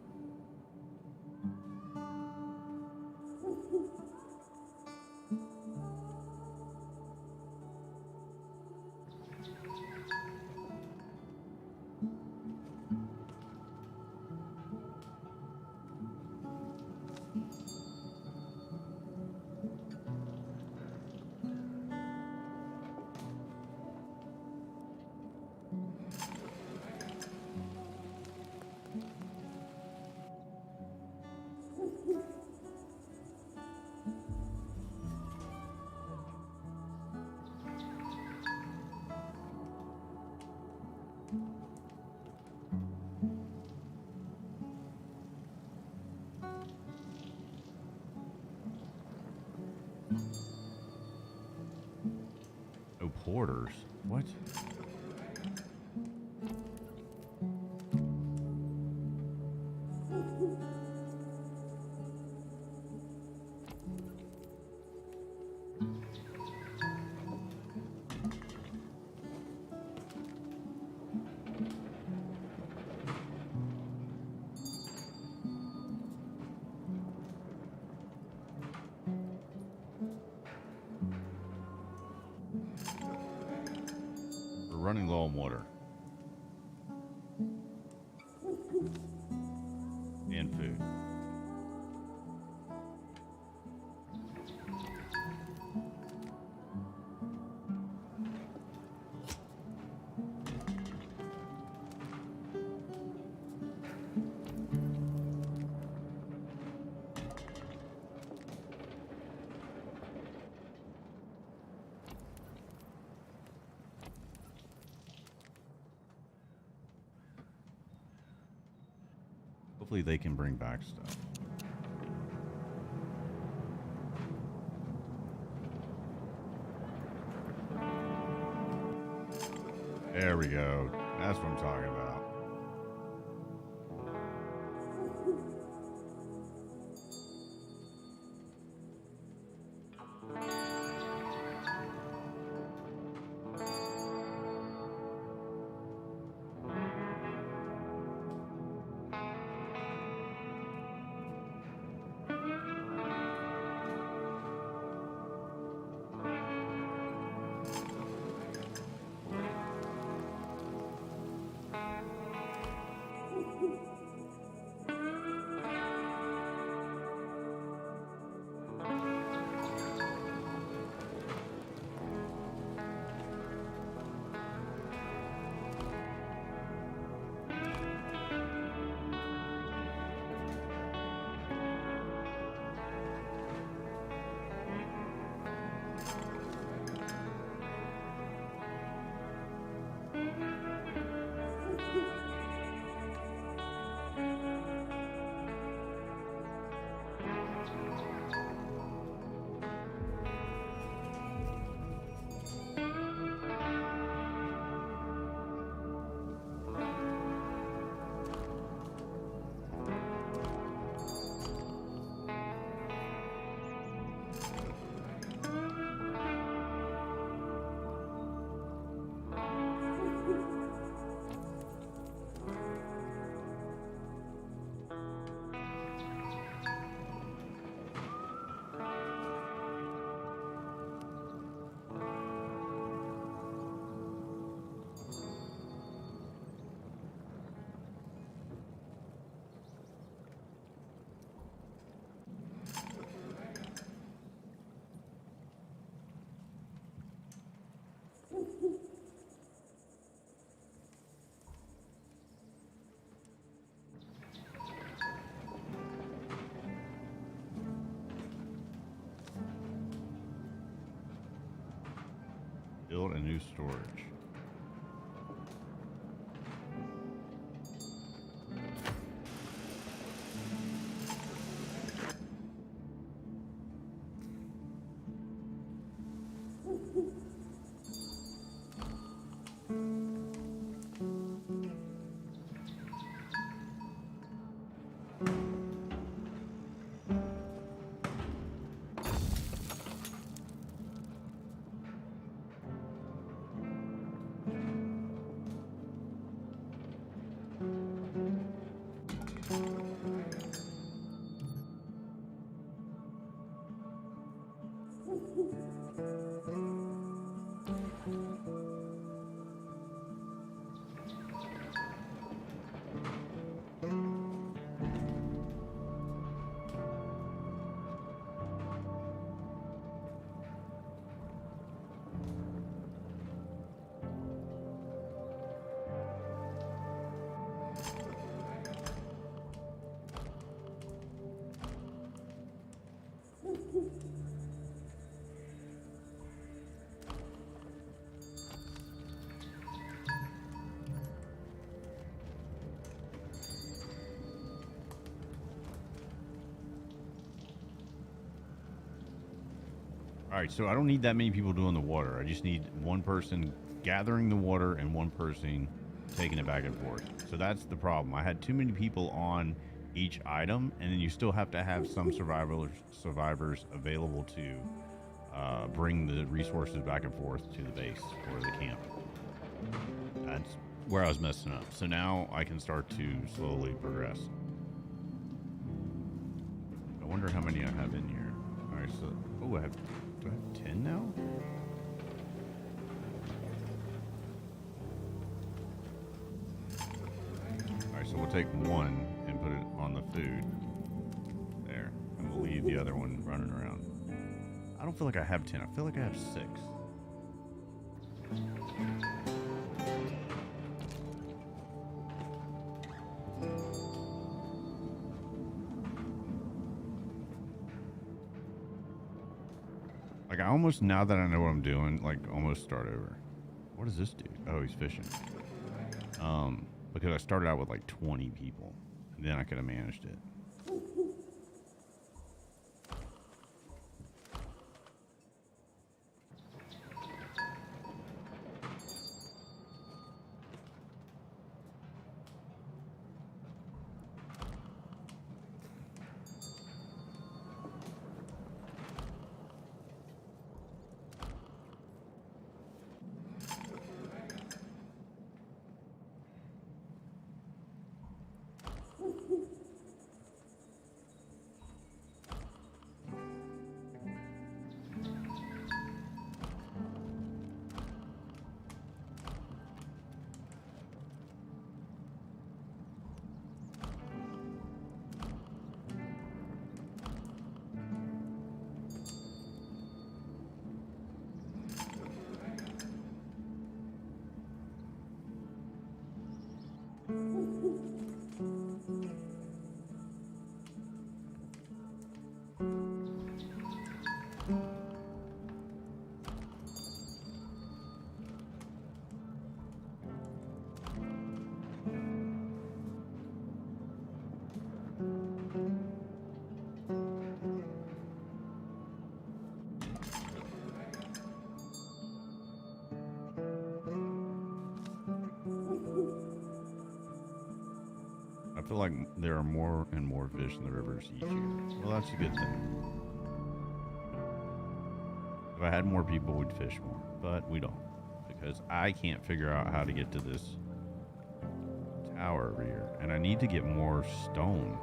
quarters. What? We're running low on water. And food. Hopefully they can bring back stuff. There we go. That's what I'm talking about. Build a new storage. All right, so I don't need that many people doing the water. I just need one person gathering the water and one person taking it back and forth. So that's the problem. I had too many people on each item, and then you still have to have some survivors available to bring the resources back and forth to the base or the camp. That's where I was messing up. So now I can start to slowly progress. I wonder how many I have in here. All right, so do I have 10 now? All right, so we'll take one and put it on the food there, and we'll leave the other one running around. I don't feel like I have 10. I feel like I have 6. Like, I almost, now that I know what I'm doing, like, almost start over. What does this do? Oh, he's fishing. Because I started out with like 20 people, and then I could have managed it. I feel like there are more and more fish in the rivers each year. Well, that's a good thing. If I had more people, we'd fish more, but we don't, because I can't figure out how to get to this tower over here, and I need to get more stone.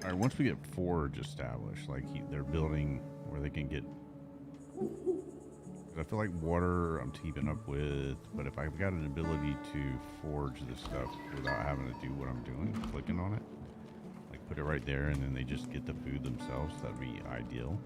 All right, once we get forge established, like they're building where they can get 'Cause I feel like water I'm keeping up with, but if I've got an ability to forge this stuff without having to do what I'm doing, clicking on it, like put it right there and then they just get the food themselves, that'd be ideal.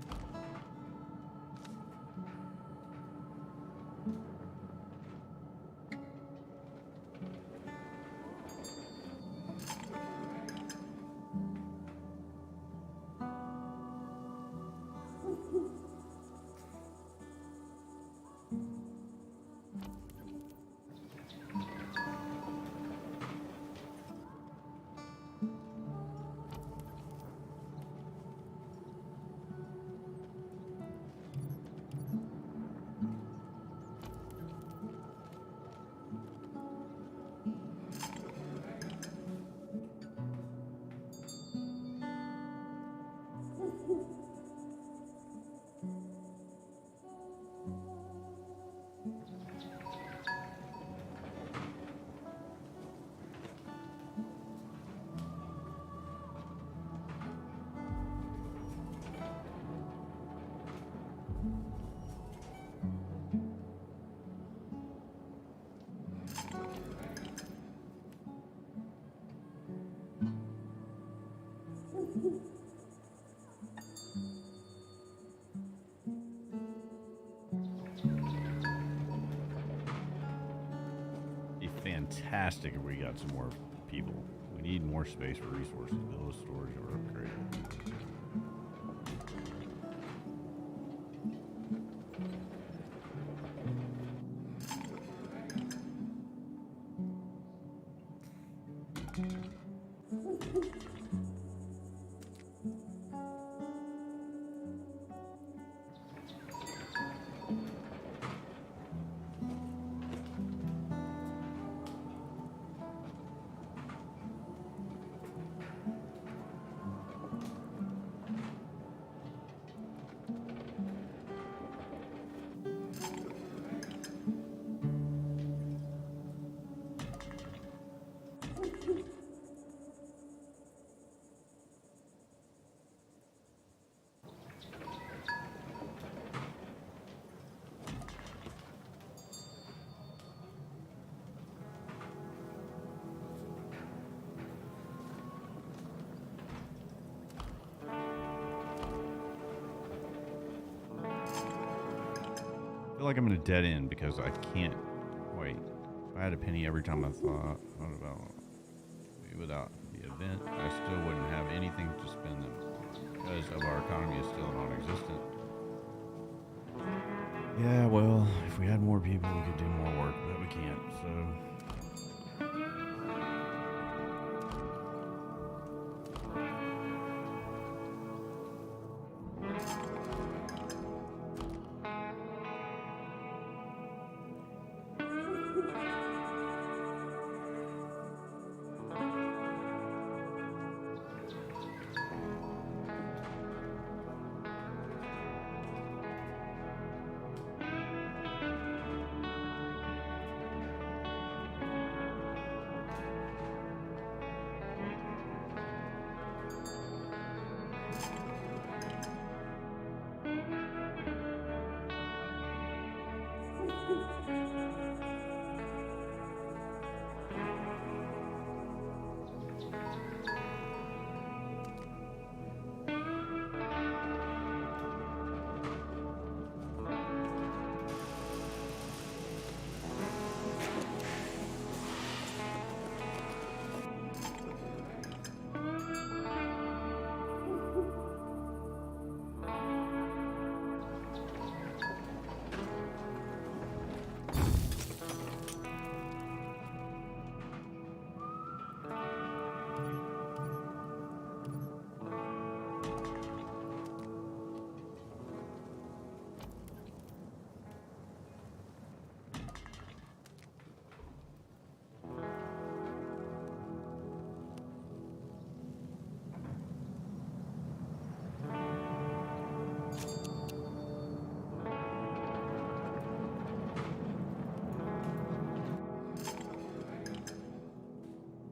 Fantastic if we got some more people. We need more space for resources. Build a storage or upgrade. I feel like I'm in a dead end because I can't wait. If I had a penny every time I thought about without the event, I still wouldn't have anything to spend them because of our economy is still non-existent. Yeah, well, if we had more people, we could do more work, but we can't. So.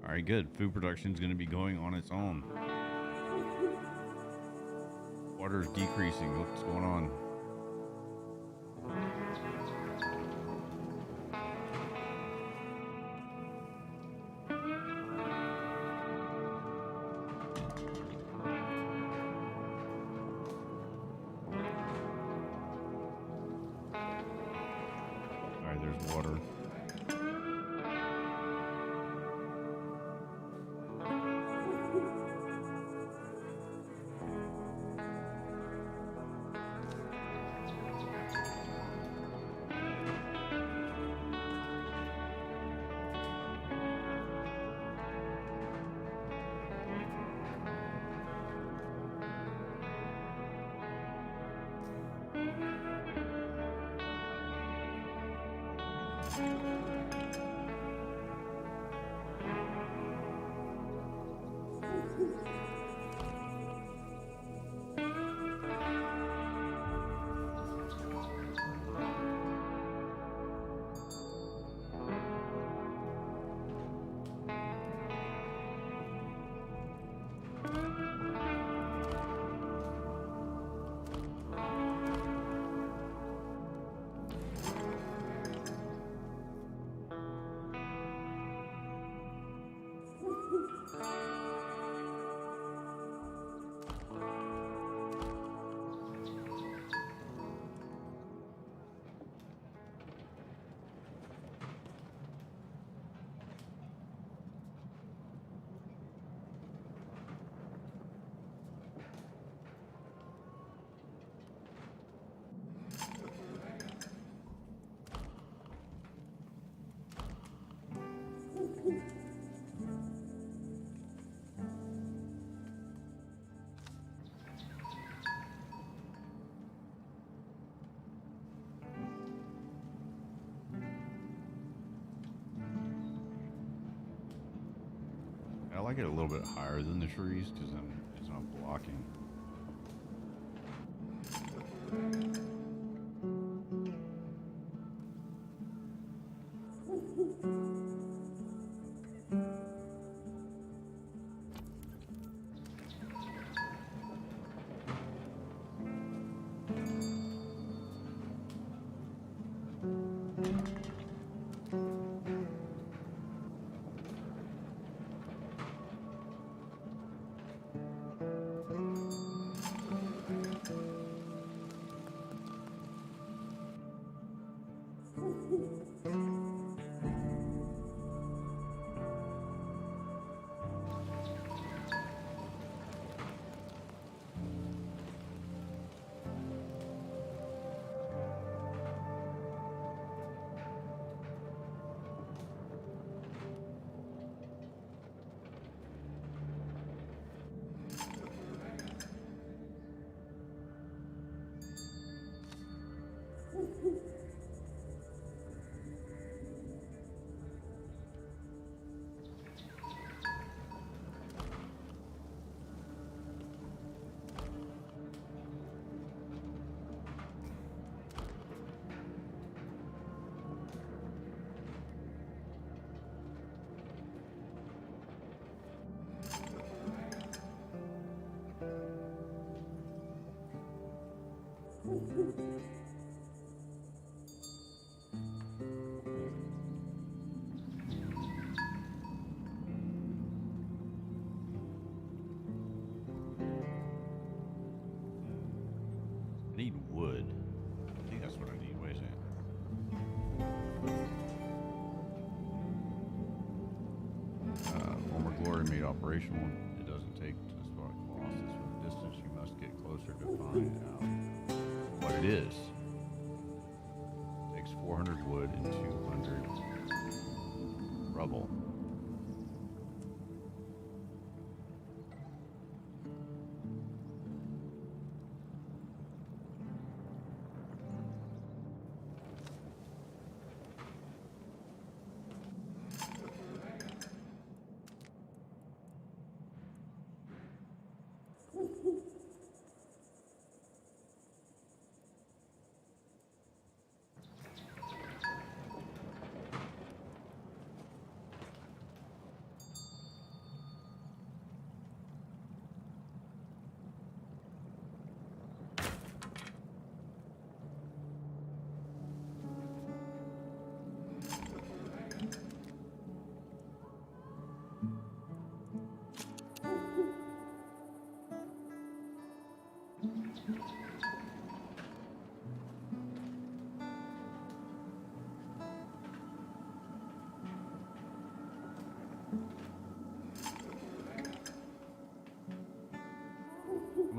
All right, good. Food production is going to be going on its own. Water is decreasing. What's going on? there's water. I like it a little bit higher than the trees because then it's not blocking. I need wood. I think that's what I need. Wait a second. Former glory made operational. It doesn't take to spot colossus from a distance. You must get closer to find out what it is. Takes 400 wood and 200 rubble.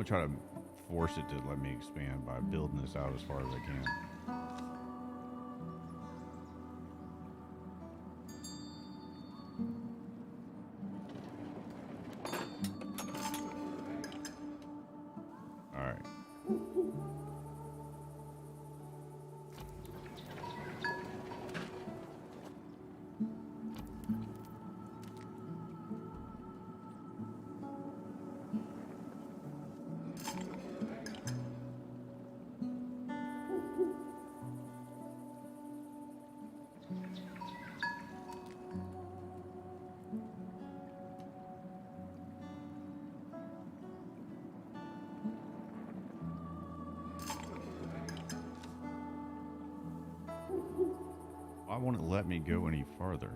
gonna try to force it to let me expand by building this out as far as I can. All right. Why won't it let me go any farther?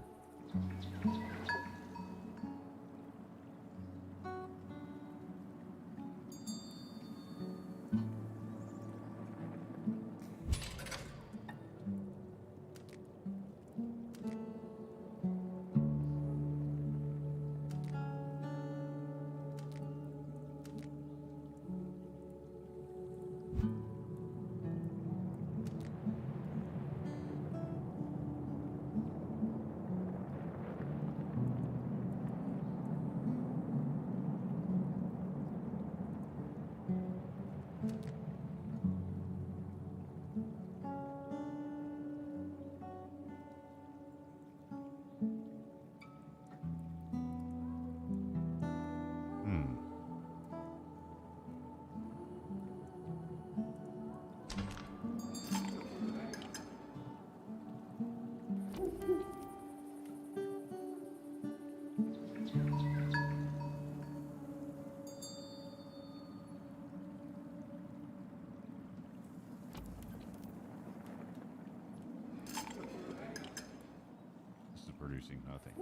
This is producing nothing.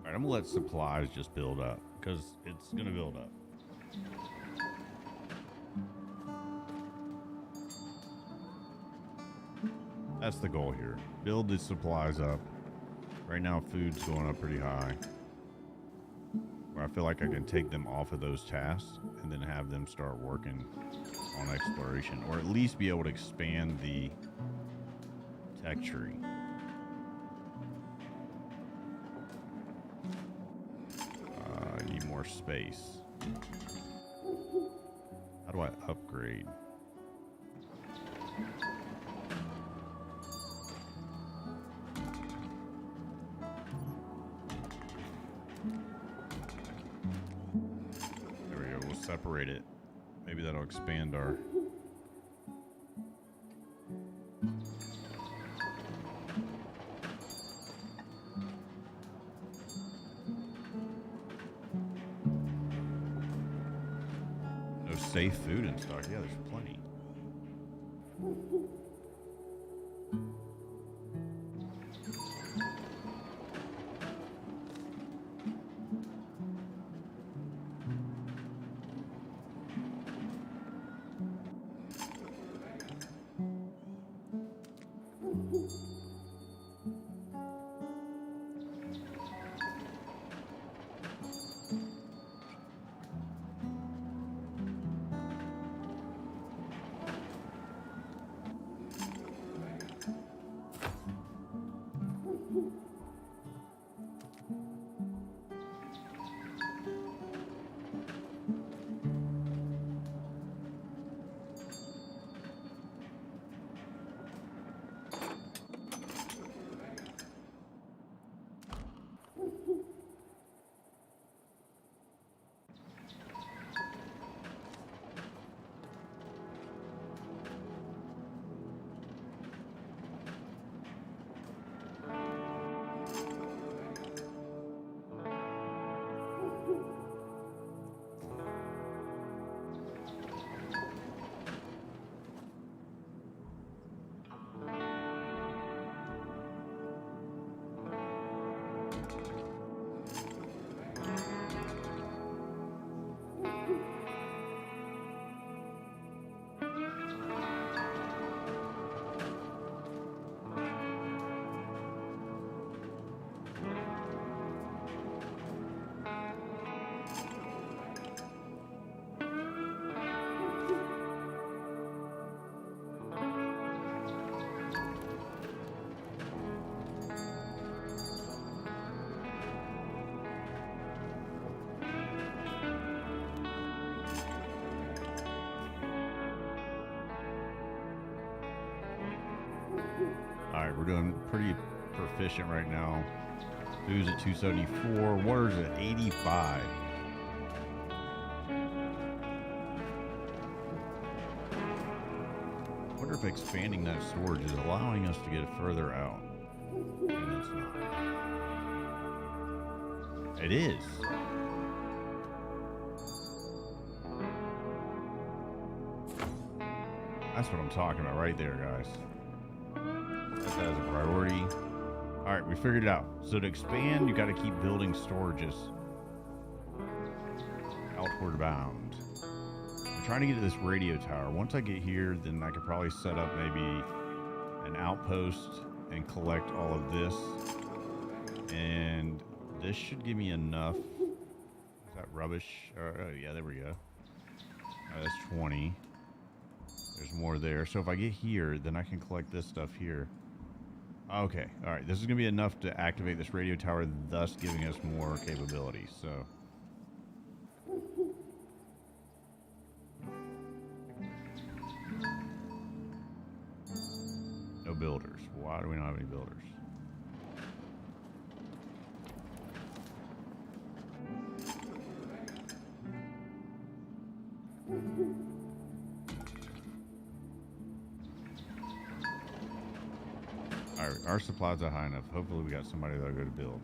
All right, I'm gonna let supplies just build up because it's gonna build up. That's the goal here. Build the supplies up. Right now, food's going up pretty high. Where I feel like I can take them off of those tasks and then have them start working on exploration, or at least be able to expand the tech tree. I need more space. How do I upgrade? There we go. We'll separate it. Maybe that'll expand our... No safe food in stock. Yeah, there's plenty. Alright, we're doing pretty proficient right now. Food's at 274. Water's at 85. I wonder if expanding that storage is allowing us to get further out. And it's not. It is. That's what I'm talking about right there, guys. That as a priority. Alright, we figured it out. So to expand, you got to keep building storages. Outward bound. I'm trying to get to this radio tower. Once I get here, then I could probably set up maybe an outpost and collect all of this. And this should give me enough. Is that rubbish? Oh, yeah, there we go. That's 20. There's more there. So if I get here, then I can collect this stuff here. Okay. All right. This is going to be enough to activate this radio tower, thus giving us more capability. So. No builders. Why do we not have any builders? Our supplies are high enough. Hopefully we got somebody that'll go to build.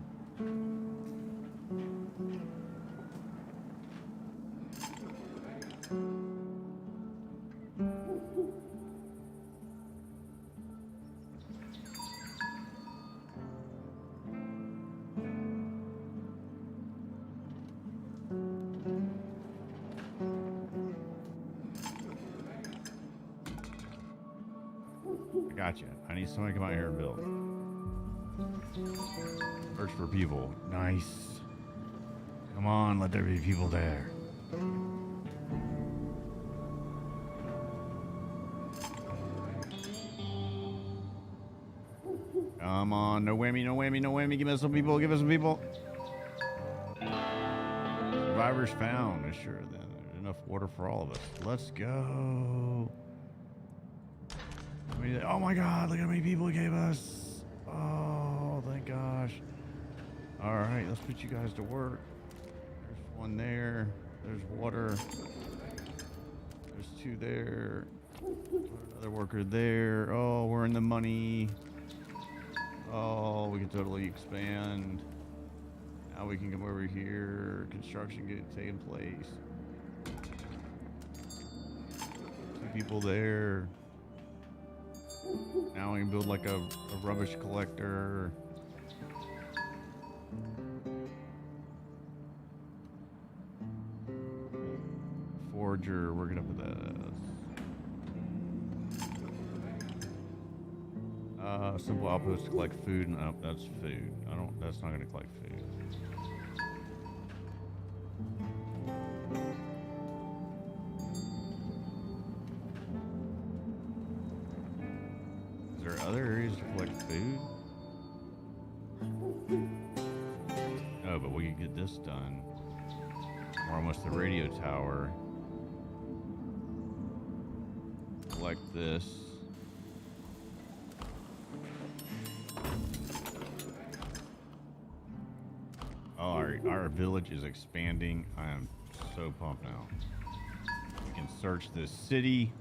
Gotcha. I need somebody to come out here and build. Search for people. Nice. Come on, let there be people there. Come on, no whammy, no whammy, no whammy. Give us some people, give us some people. Survivors found. Sure, then there's enough water for all of us. Let's go. Oh my god, look how many people it gave us. Oh, thank gosh. Alright, let's put you guys to work. There's one there. There's water. There's two there. Another worker there. Oh, we're in the money. Oh, we can totally expand. Now we can come over here. Construction taking place. Two people there. Now we can build like a rubbish collector. Forger, working up with this. Simple outpost to collect food. No, that's food. That's not gonna collect food. Other areas to collect food? Oh, but we can get this done. We're almost the radio tower. Collect this. Oh, our village is expanding. I am so pumped now. We can search this city.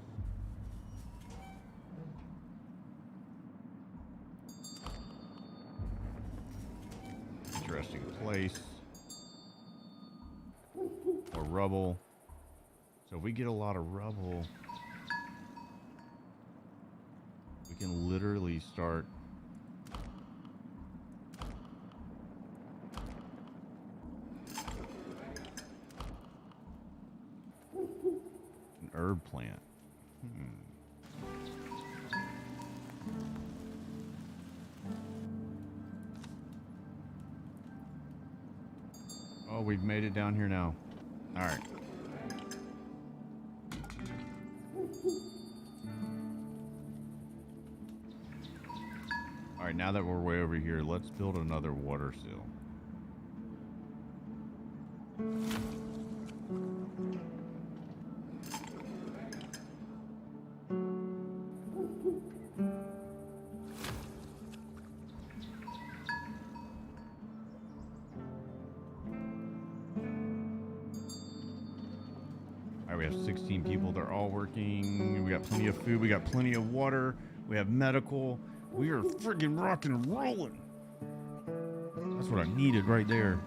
Interesting place. Or rubble. So if we get a lot of rubble, we can literally start an herb plant. Oh, we've made it down here now. All right. All right, now that we're way over here, let's build another water seal. We have 16 people. They're all working. We got plenty of food. We got plenty of water. We have medical. We are friggin' rocking and rolling. That's what I needed right there.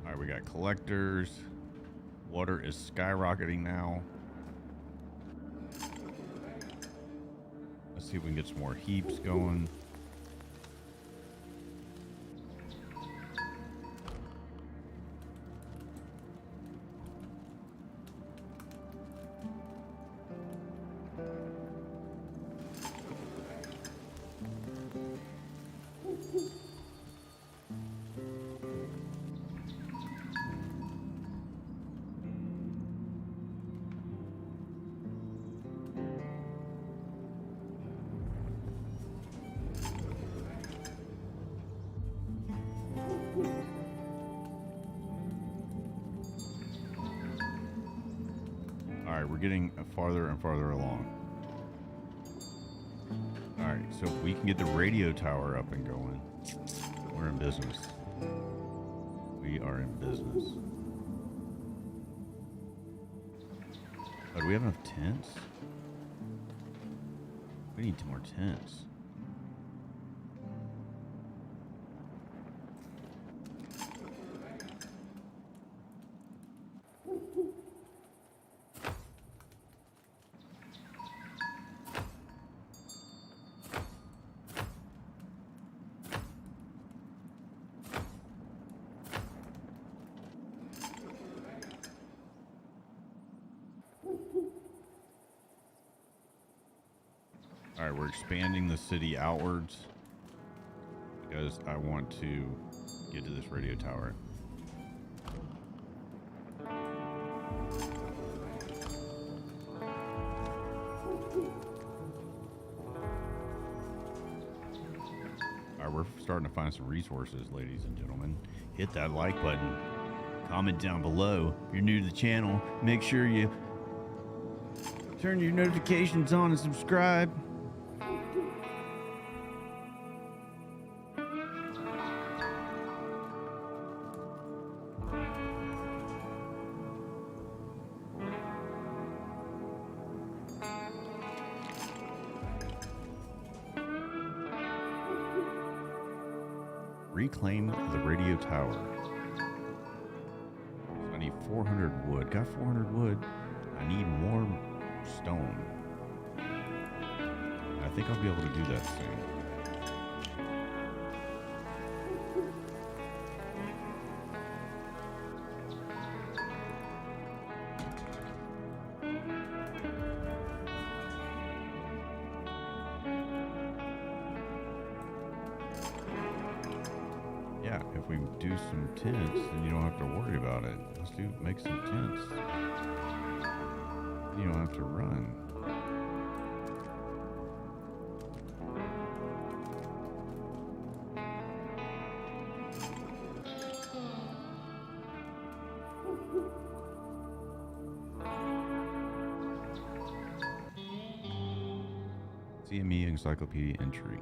All right, we got collectors. Water is skyrocketing now. Let's see if we can get some more heaps going. All right, we're getting farther and farther along. All right, so if we can get the radio tower up and going, we're in business. We are in business. Oh, do we have enough tents? We need 2 more tents. All right, we're expanding the city outwards because I want to get to this radio tower. All right, we're starting to find some resources, ladies and gentlemen. Hit that like button. Comment down below. If you're new to the channel, make sure you turn your notifications on and subscribe. Reclaim the radio tower. So I need 400 wood. Got 400 wood. I need more stone. I think I'll be able to do that soon. Yeah, if we do some tents, then you don't have to worry about it. Let's make some tents. You don't have to run. CME Encyclopedia entry.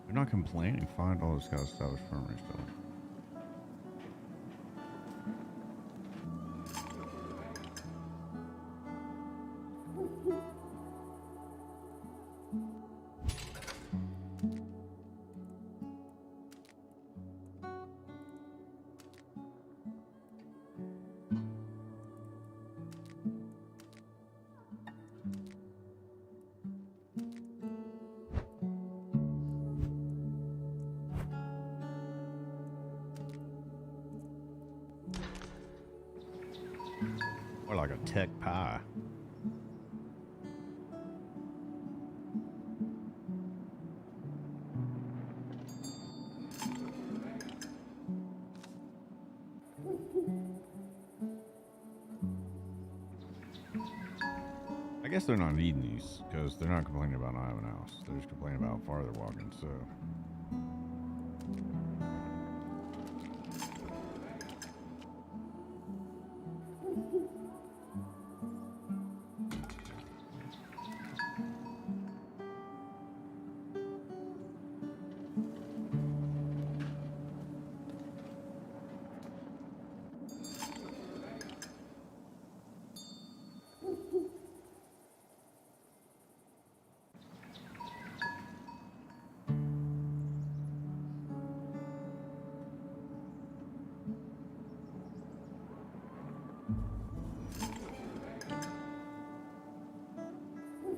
They're not complaining. Find all this kind of stuff is firmly still. Or like a tech pie. I guess they're not needing these because they're not complaining about not having a house. They're just complaining about how far they're walking. So.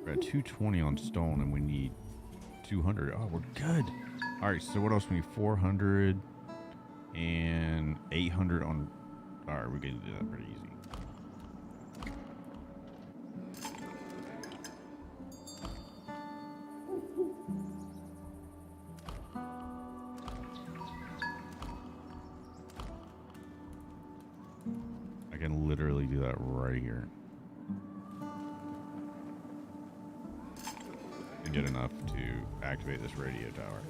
We're at 220 on stone and we need 200. Oh, we're good. All right, so what else we need? 400 and 800 on. All right, we're going to do that pretty easy. I can literally do that right here. Get enough to activate this radio tower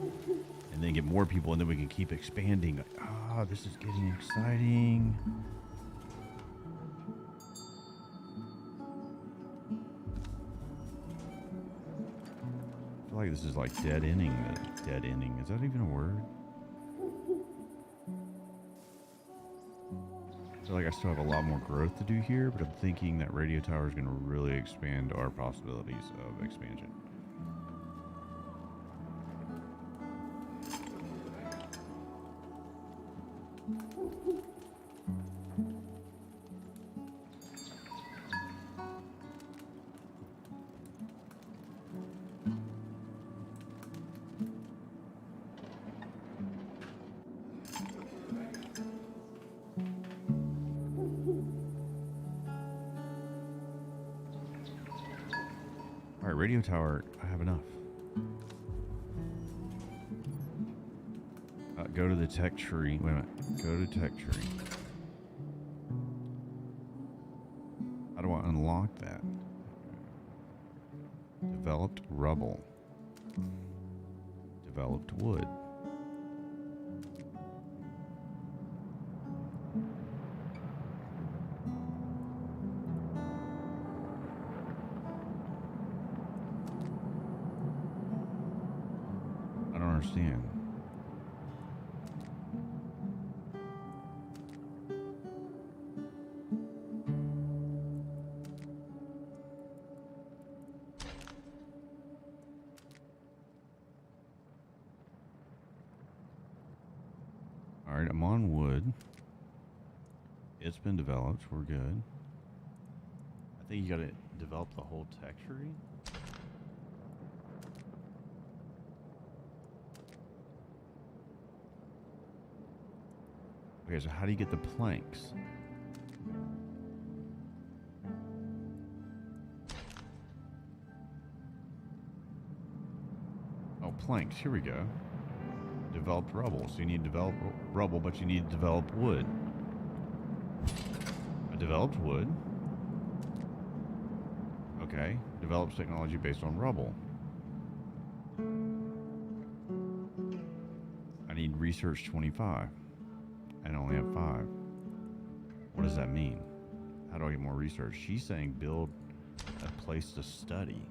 and then get more people, and then we can keep expanding. Ah, this is getting exciting. I feel like this is like dead ending. Dead ending, is that even a word? I feel like I still have a lot more growth to do here, but I'm thinking that radio tower is going to really expand our possibilities of expansion. All right, radio tower, I have enough. Go to the tech tree. Wait a minute. Go to tech tree. How do I unlock that? Developed rubble. Developed wood. I don't understand. All right, I'm on wood. It's been developed. We're good. I think you got to develop the whole tech tree. Okay, so how do you get the planks? Oh, planks. Here we go. Developed rubble. So you need to develop rubble, but you need to develop wood. I developed wood. Okay. Develops technology based on rubble. I need research 25. And I only have 5. What does that mean? How do I get more research? She's saying build a place to study.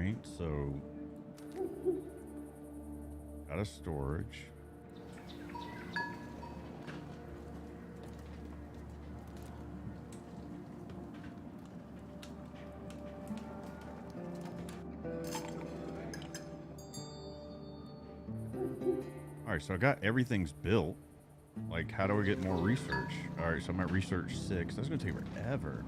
right, so got a storage. All right, so I got everything's built. Like, how do I get more research? All right, so I'm at research 6. That's gonna take forever.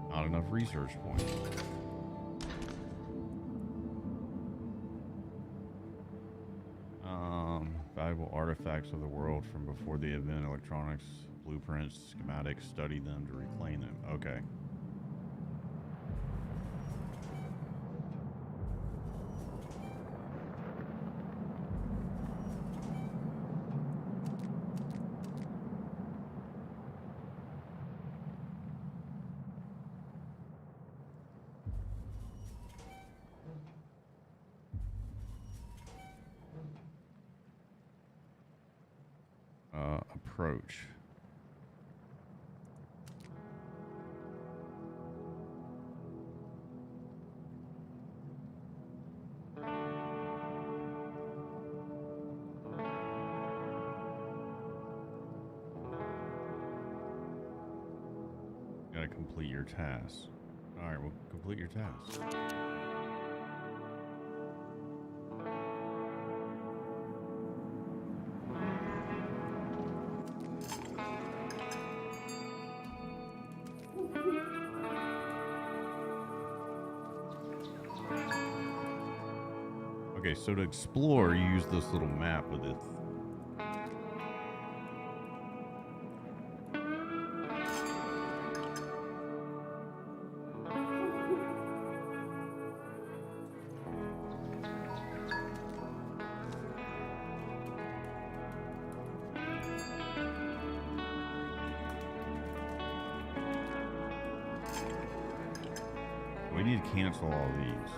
Not enough research points. Valuable artifacts of the world from before the event, electronics, blueprints, schematics, study them to reclaim them. Okay. Approach. Gotta complete your task. All right, well, complete your task. Okay, so to explore, you use this little map with it. We need to cancel all these.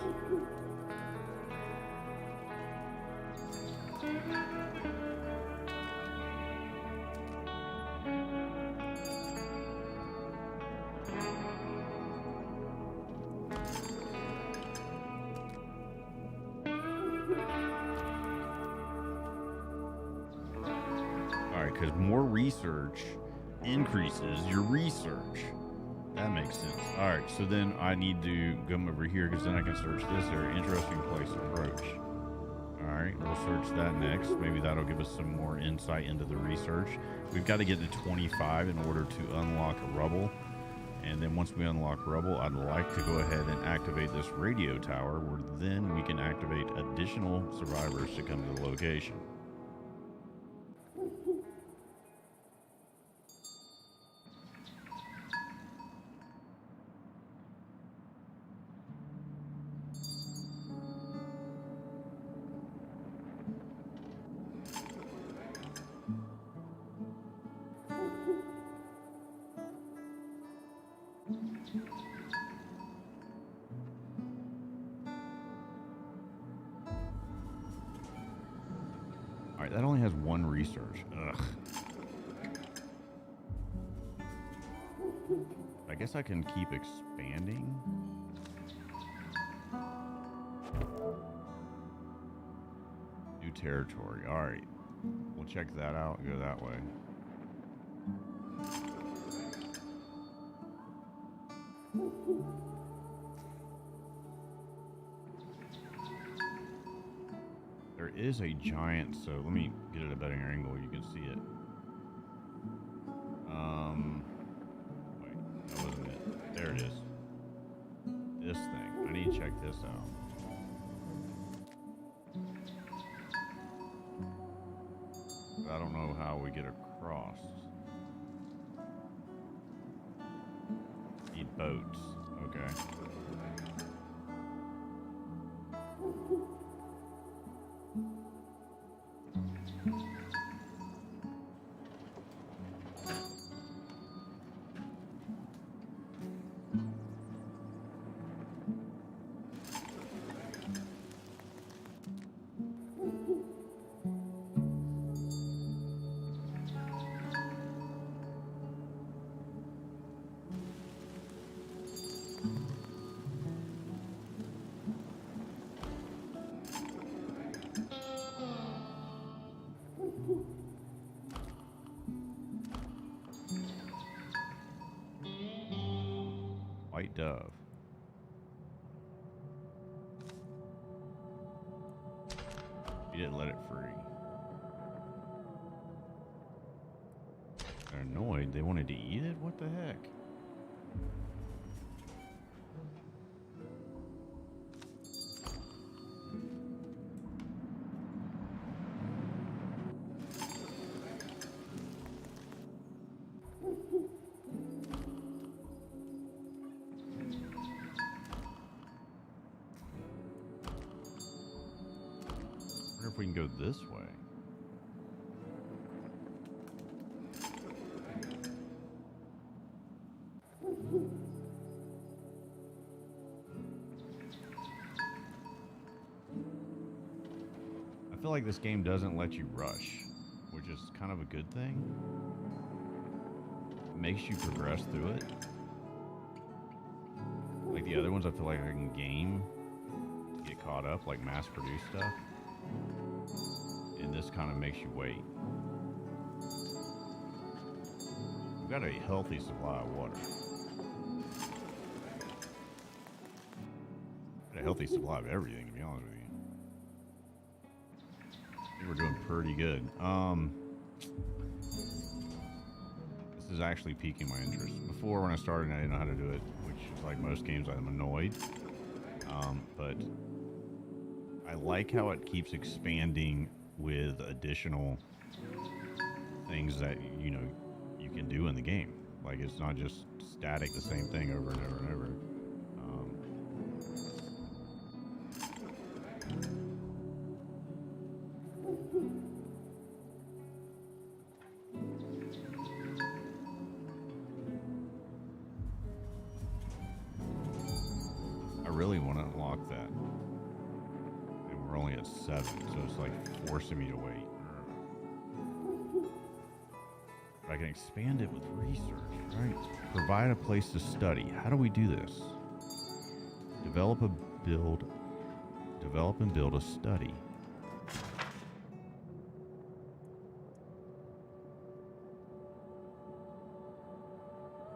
Because more research increases your research. That makes sense. All right, so then I need to come over here because then I can search this area. Interesting place approach. All right, we'll search that next. Maybe that'll give us some more insight into the research. We've got to get to 25 in order to unlock rubble. And then once we unlock rubble, I'd like to go ahead and activate this radio tower where then we can activate additional survivors to come to the location. Alright, that only has one research. Ugh. I guess I can keep expanding. New territory. Alright. We'll check that out and go that way. There is a giant, so let me get it at a better angle. You can see it. Wait, that wasn't it. There it is. This thing. I need to check this out. I don't know how we get across. Need boats. Okay. White dove. You didn't let it free. They're annoyed. They wanted to eat it? What the heck? I wonder if we can go this way. I feel like this game doesn't let you rush, which is kind of a good thing. It makes you progress through it. Like the other ones, I feel like I can game to get caught up, like mass-produced stuff. And this kind of makes you wait. We've got a healthy supply of water. Got a healthy supply of everything, to be honest with you. I think we're doing pretty good. This is actually piquing my interest. Before, when I started, I didn't know how to do it, which is like most games, I'm annoyed. But I like how it keeps expanding with additional things that, you know, you can do in the game. Like, it's not just static, the same thing over and over and over. I really want to unlock that. And we're only at 7, so it's like forcing me to wait. But I can expand it with research, right? Provide a place to study. How do we do this? Develop and build a study.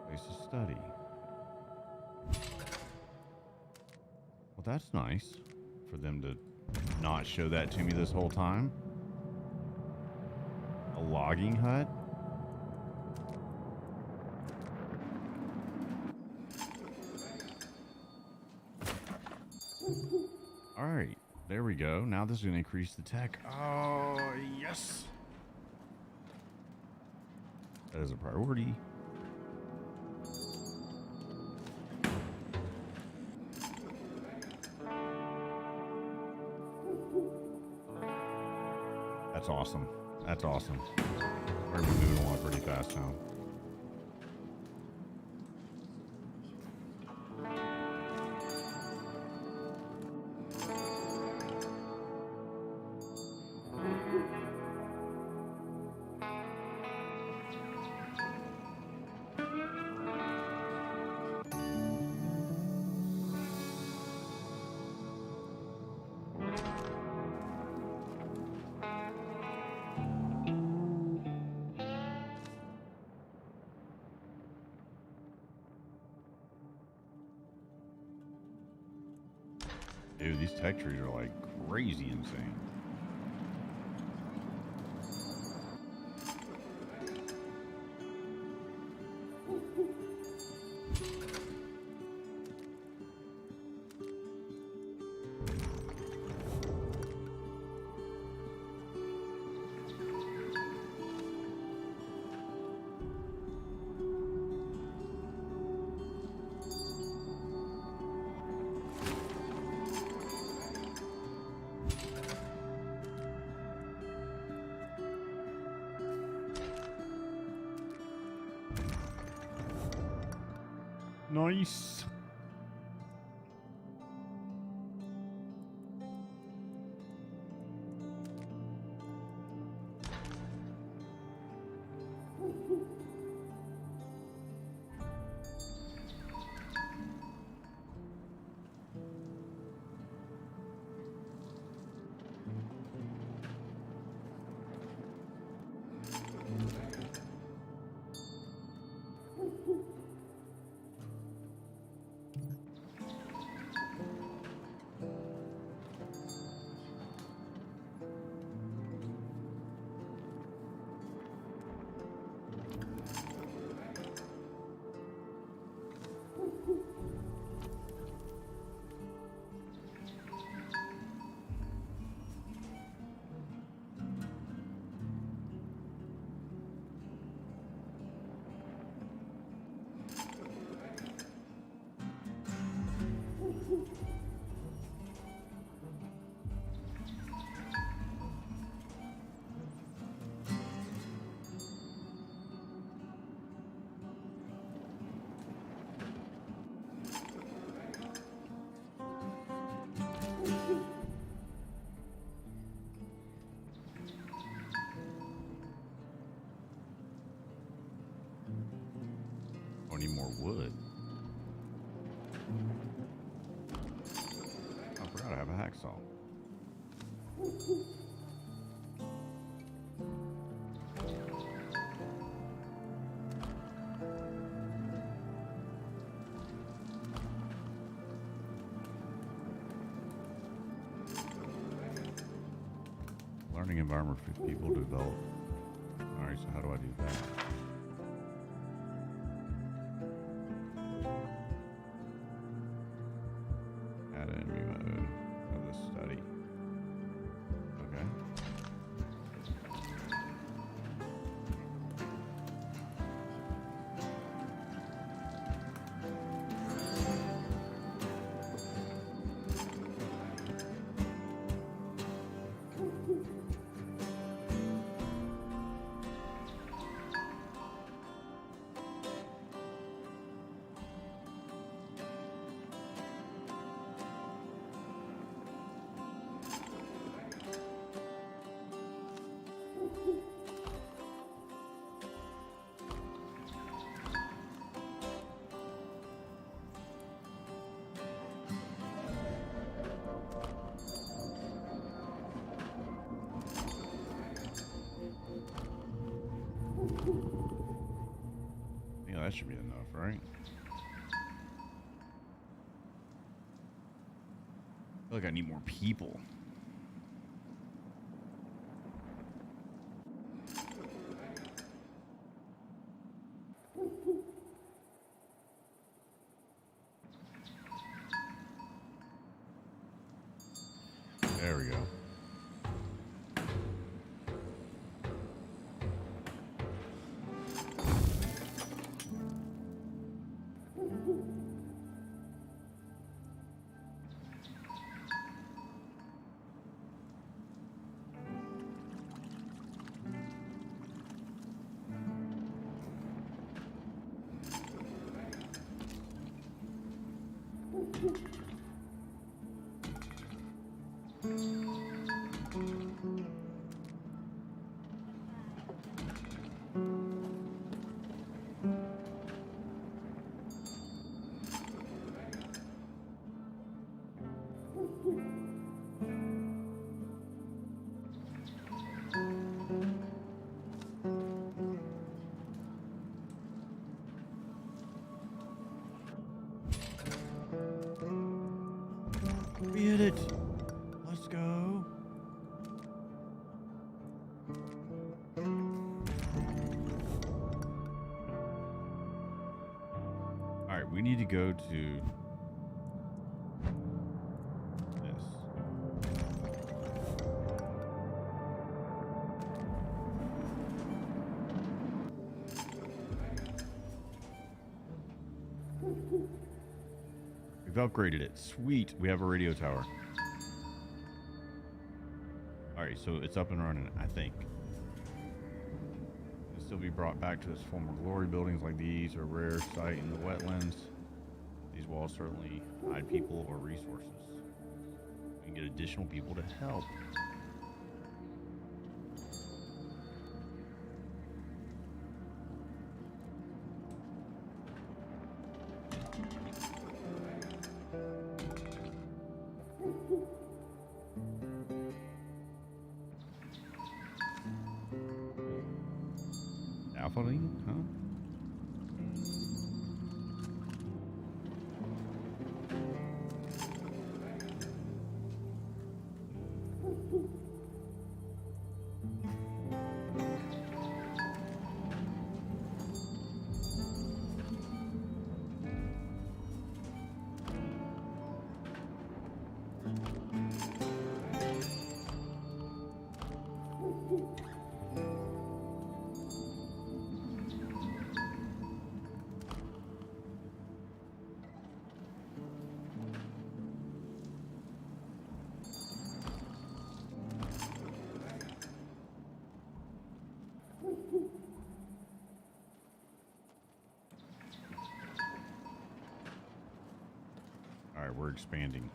Place to study. Well, that's nice for them to not show that to me this whole time. A logging hut. All right, there we go. Now this is going to increase the tech. Oh, yes. That is a priority. That's awesome. That's awesome. We're moving along pretty fast now. Dude, these tech trees are like crazy insane. Nice. wood. I forgot I have a hacksaw. Learning environment for people to develop. Alright, so how do I do that? Add enemy mode of the study. Okay. Yeah, that should be enough, right? I feel like I need more people. There we go. We hit it. Let's go. All right, we need to go to this. We've upgraded it. Sweet. We have a radio tower. Alright, so it's up and running, I think. It'll still be brought back to its former glory. Buildings like these are a rare sight in the wetlands. These walls certainly hide people or resources. We can get additional people to help. Alphaline, huh? All right, we're expanding.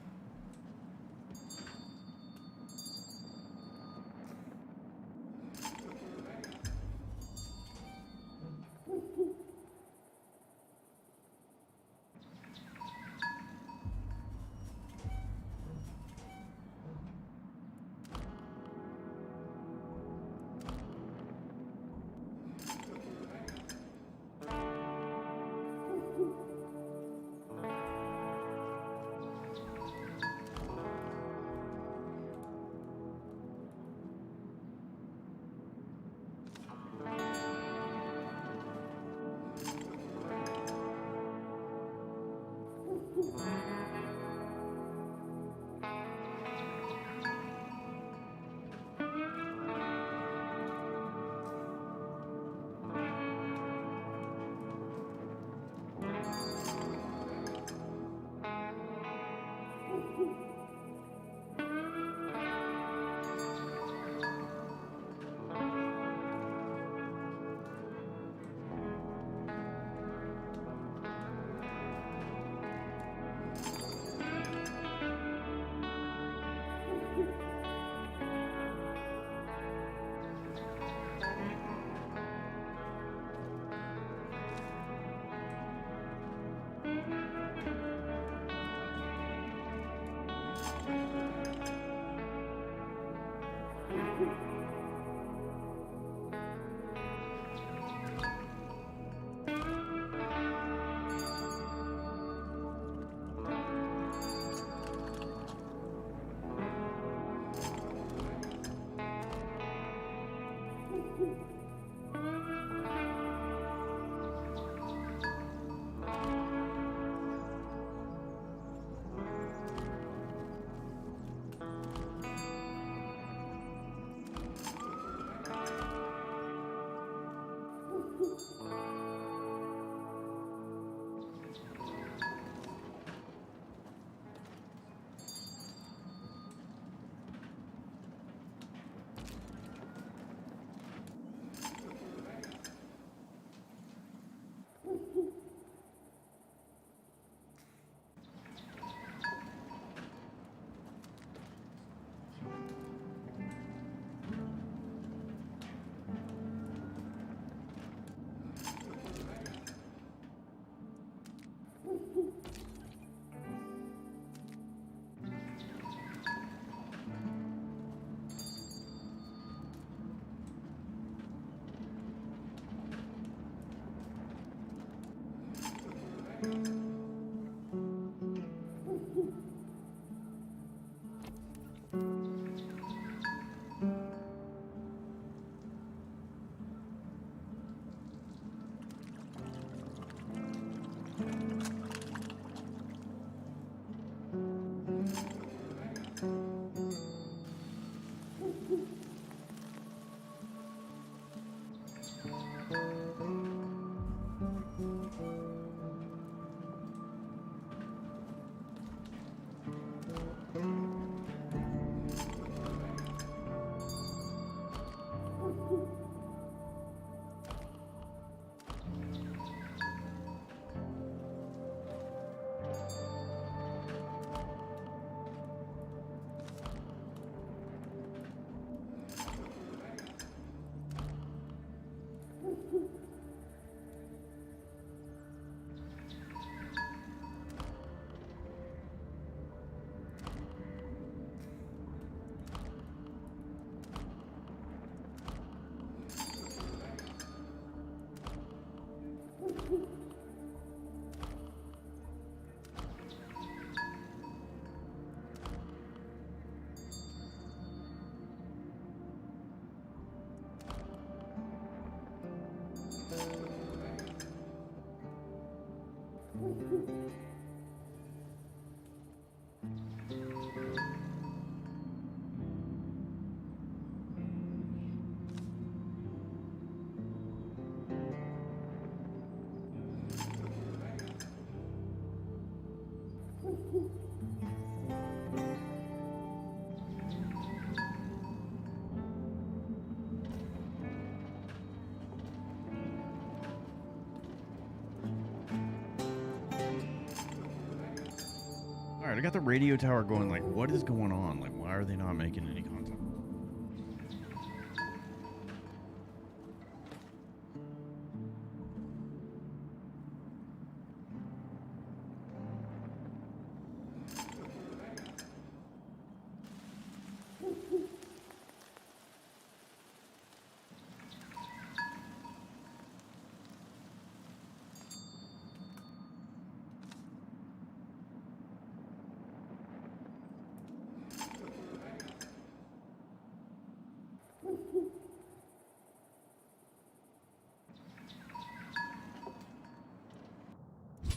All right, I got the radio tower going. Like, what is going on? Like, why are they not making any content?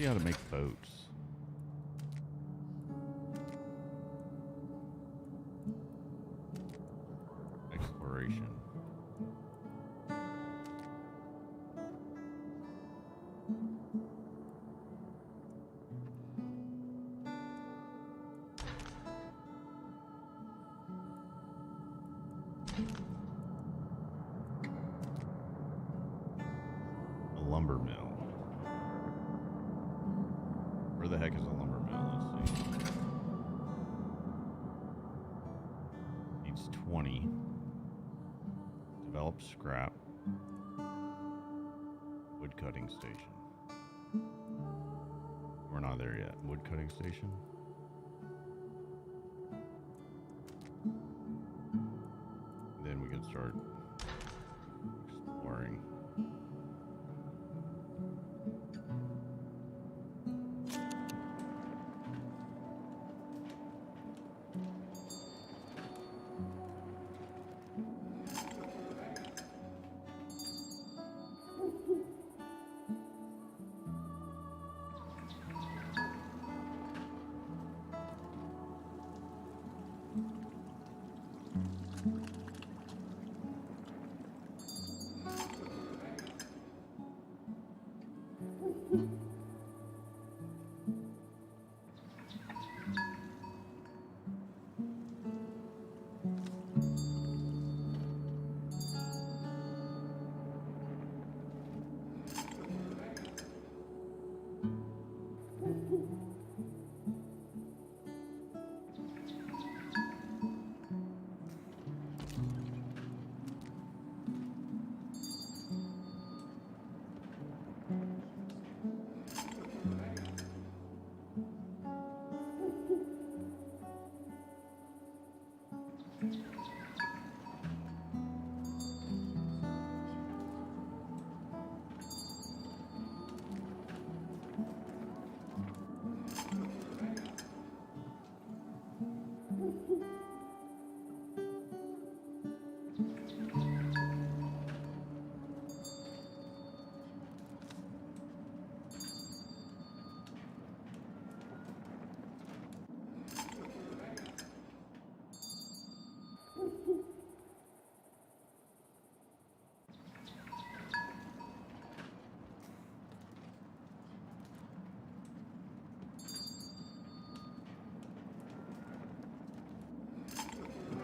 See how to make boats. lumber mill. Where the heck is a lumber mill? Let's see. Needs 20. Develop scrap. Wood cutting station. We're not there yet. Wood cutting station. Then we can start exploring.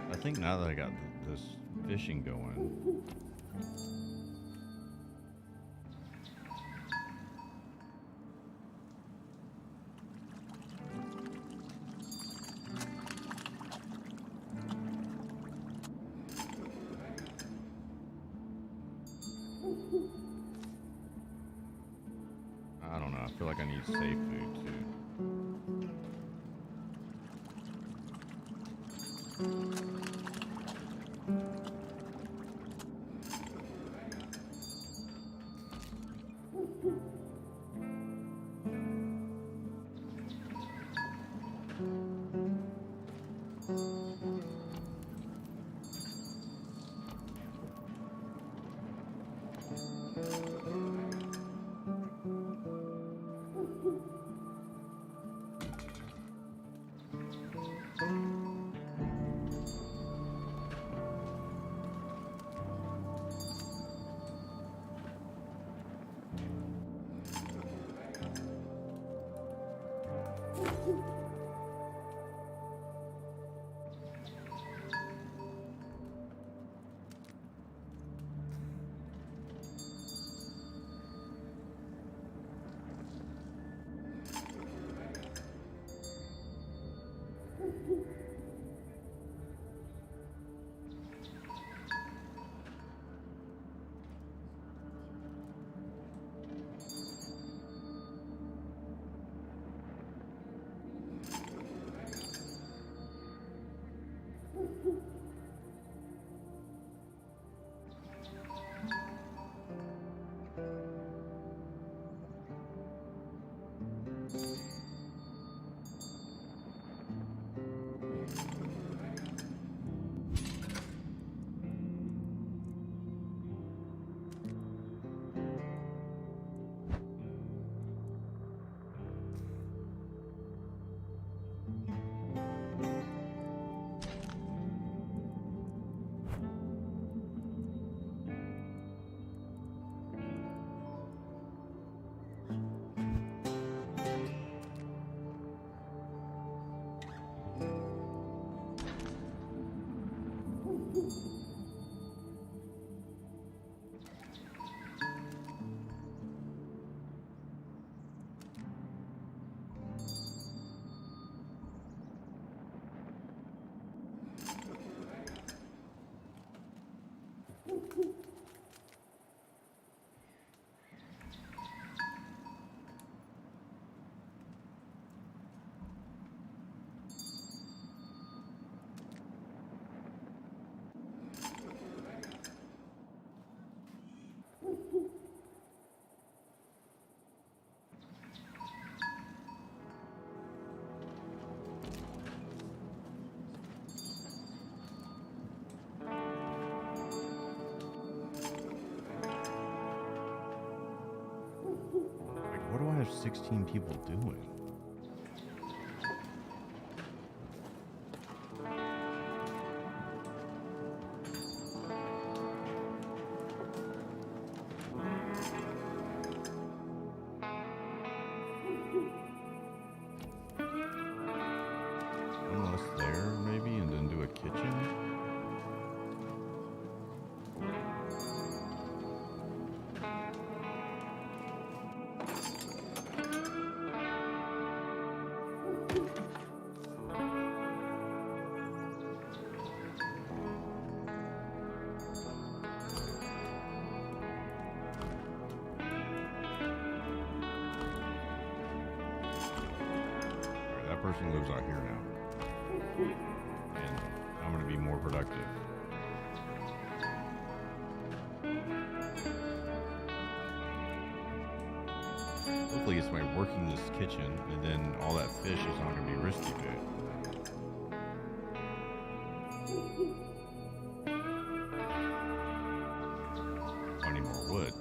I think now that I got this fishing going, I don't know. I feel like I need safe food too. there's 16 people doing? One less there, maybe, and then do a kitchen? Alright, that person lives out here now. And I'm going to be more productive. Hopefully it's by working this kitchen, and then all that fish is not going to be risky food. I need more wood.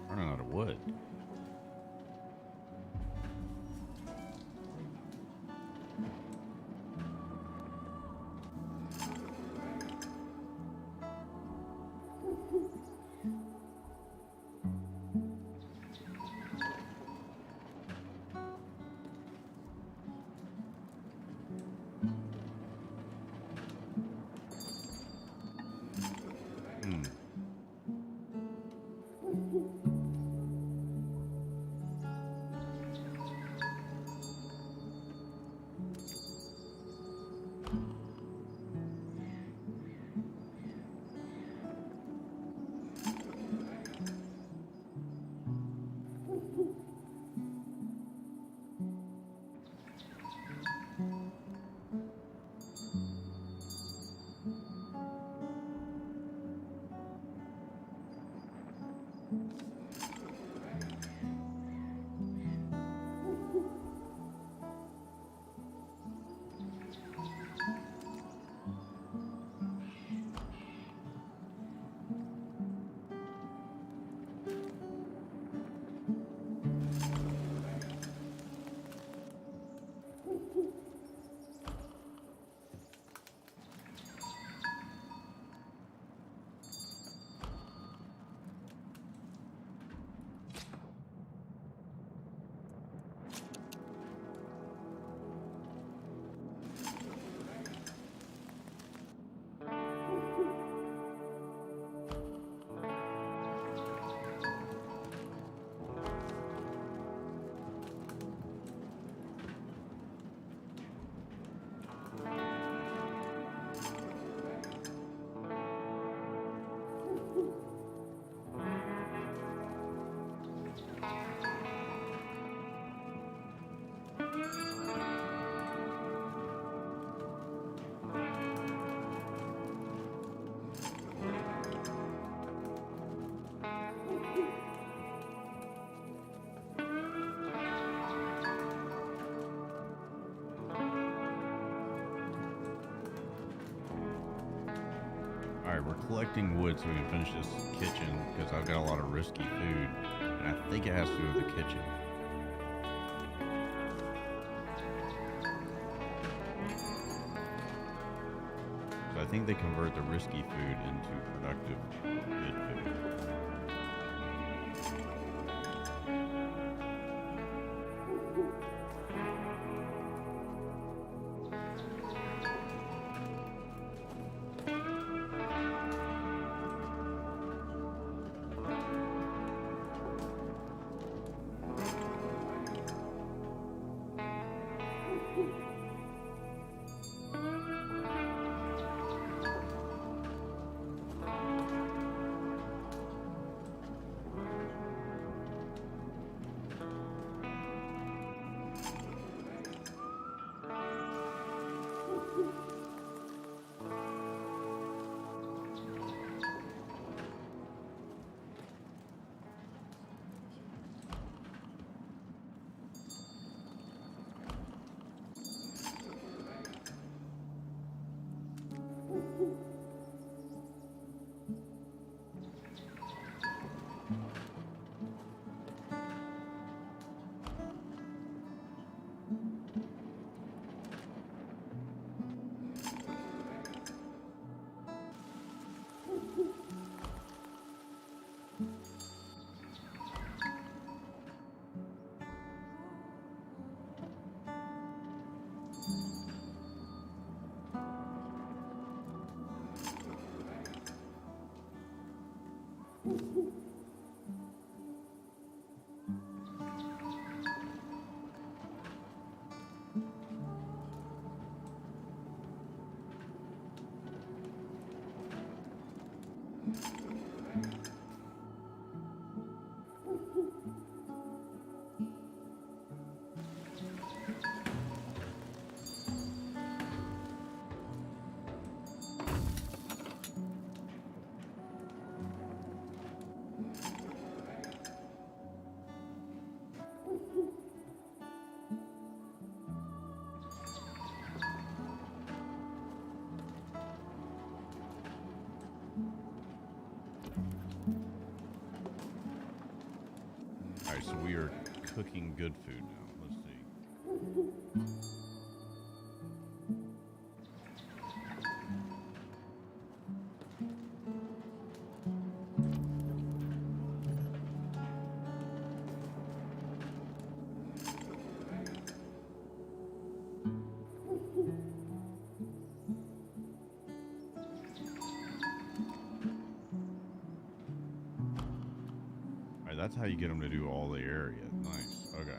Running out of wood. Alright, we're collecting wood so we can finish this kitchen because I've got a lot of risky food. And I think it has to do with the kitchen. So I think they convert the risky food into productive good food. Alright, so we are cooking good food now. Let's see. Alright, that's how you get them to do all the area. Nice. Okay.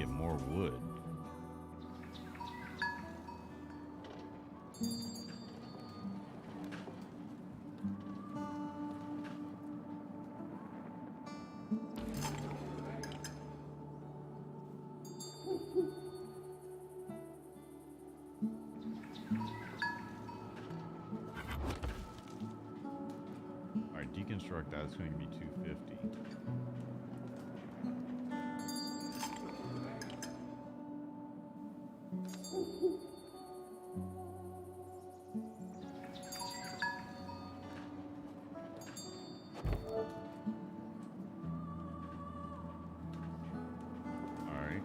get more wood. All right, deconstruct that. It's going to be 250. All right.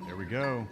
There we go.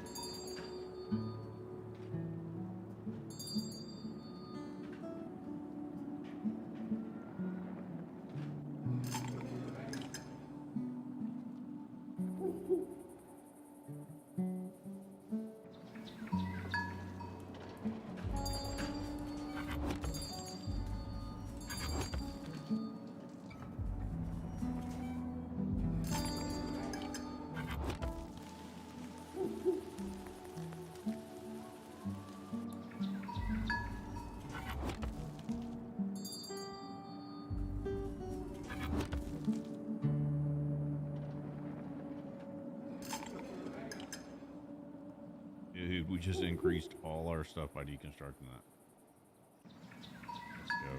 Dude, we just increased all our stuff by deconstructing that. Let's go.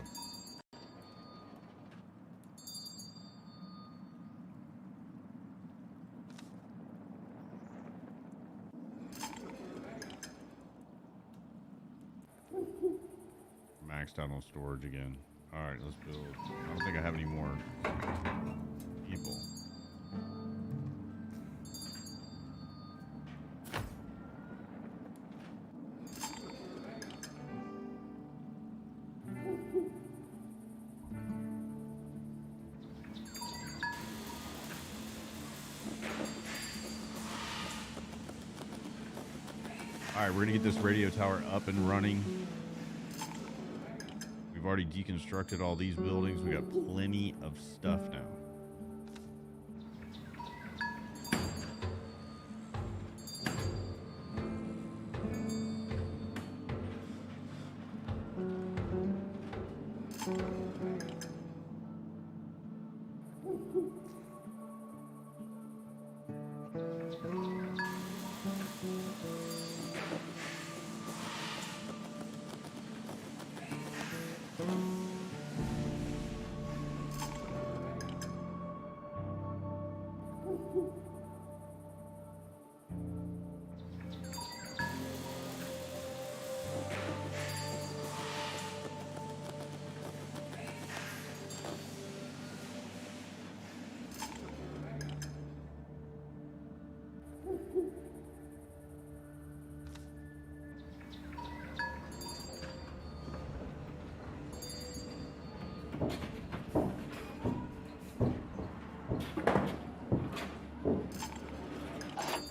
Maxed out on storage again. All right, let's build. I don't think I have any more people. All right, we're gonna get this radio tower up and running. We've already deconstructed all these buildings. We got plenty of stuff now.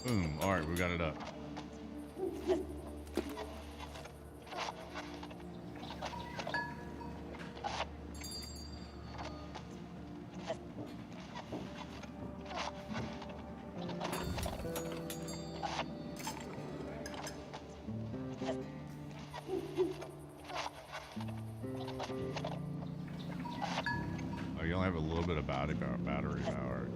Boom. All right, we got it up. Oh, you only have a little bit of battery power.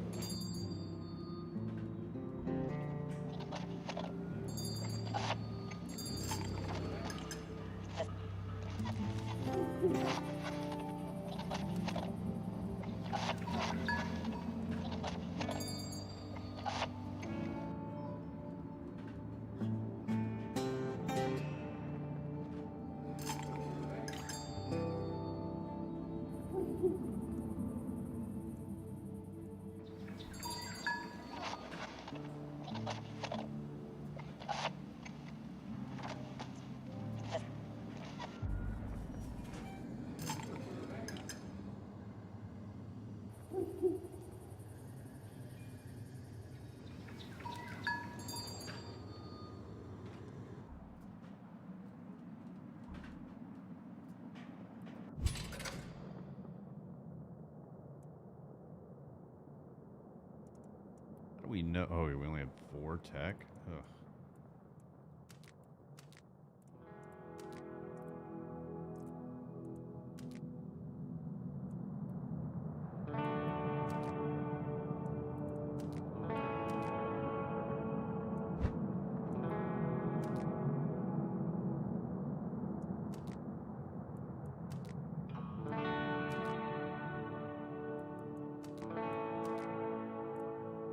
do we know? Oh, we only have 4 tech. Ugh.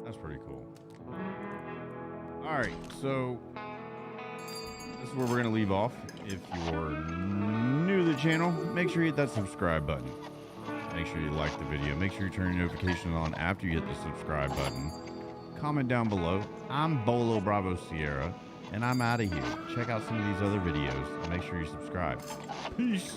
That's pretty cool. All right, so this is where we're going to leave off. If you're new to the channel, make sure you hit that subscribe button. Make sure you like the video. Make sure you turn your notifications on after you hit the subscribe button. Comment down below. I'm Bolo Bravo Sierra, and I'm out of here. Check out some of these other videos and make sure you subscribe. Peace.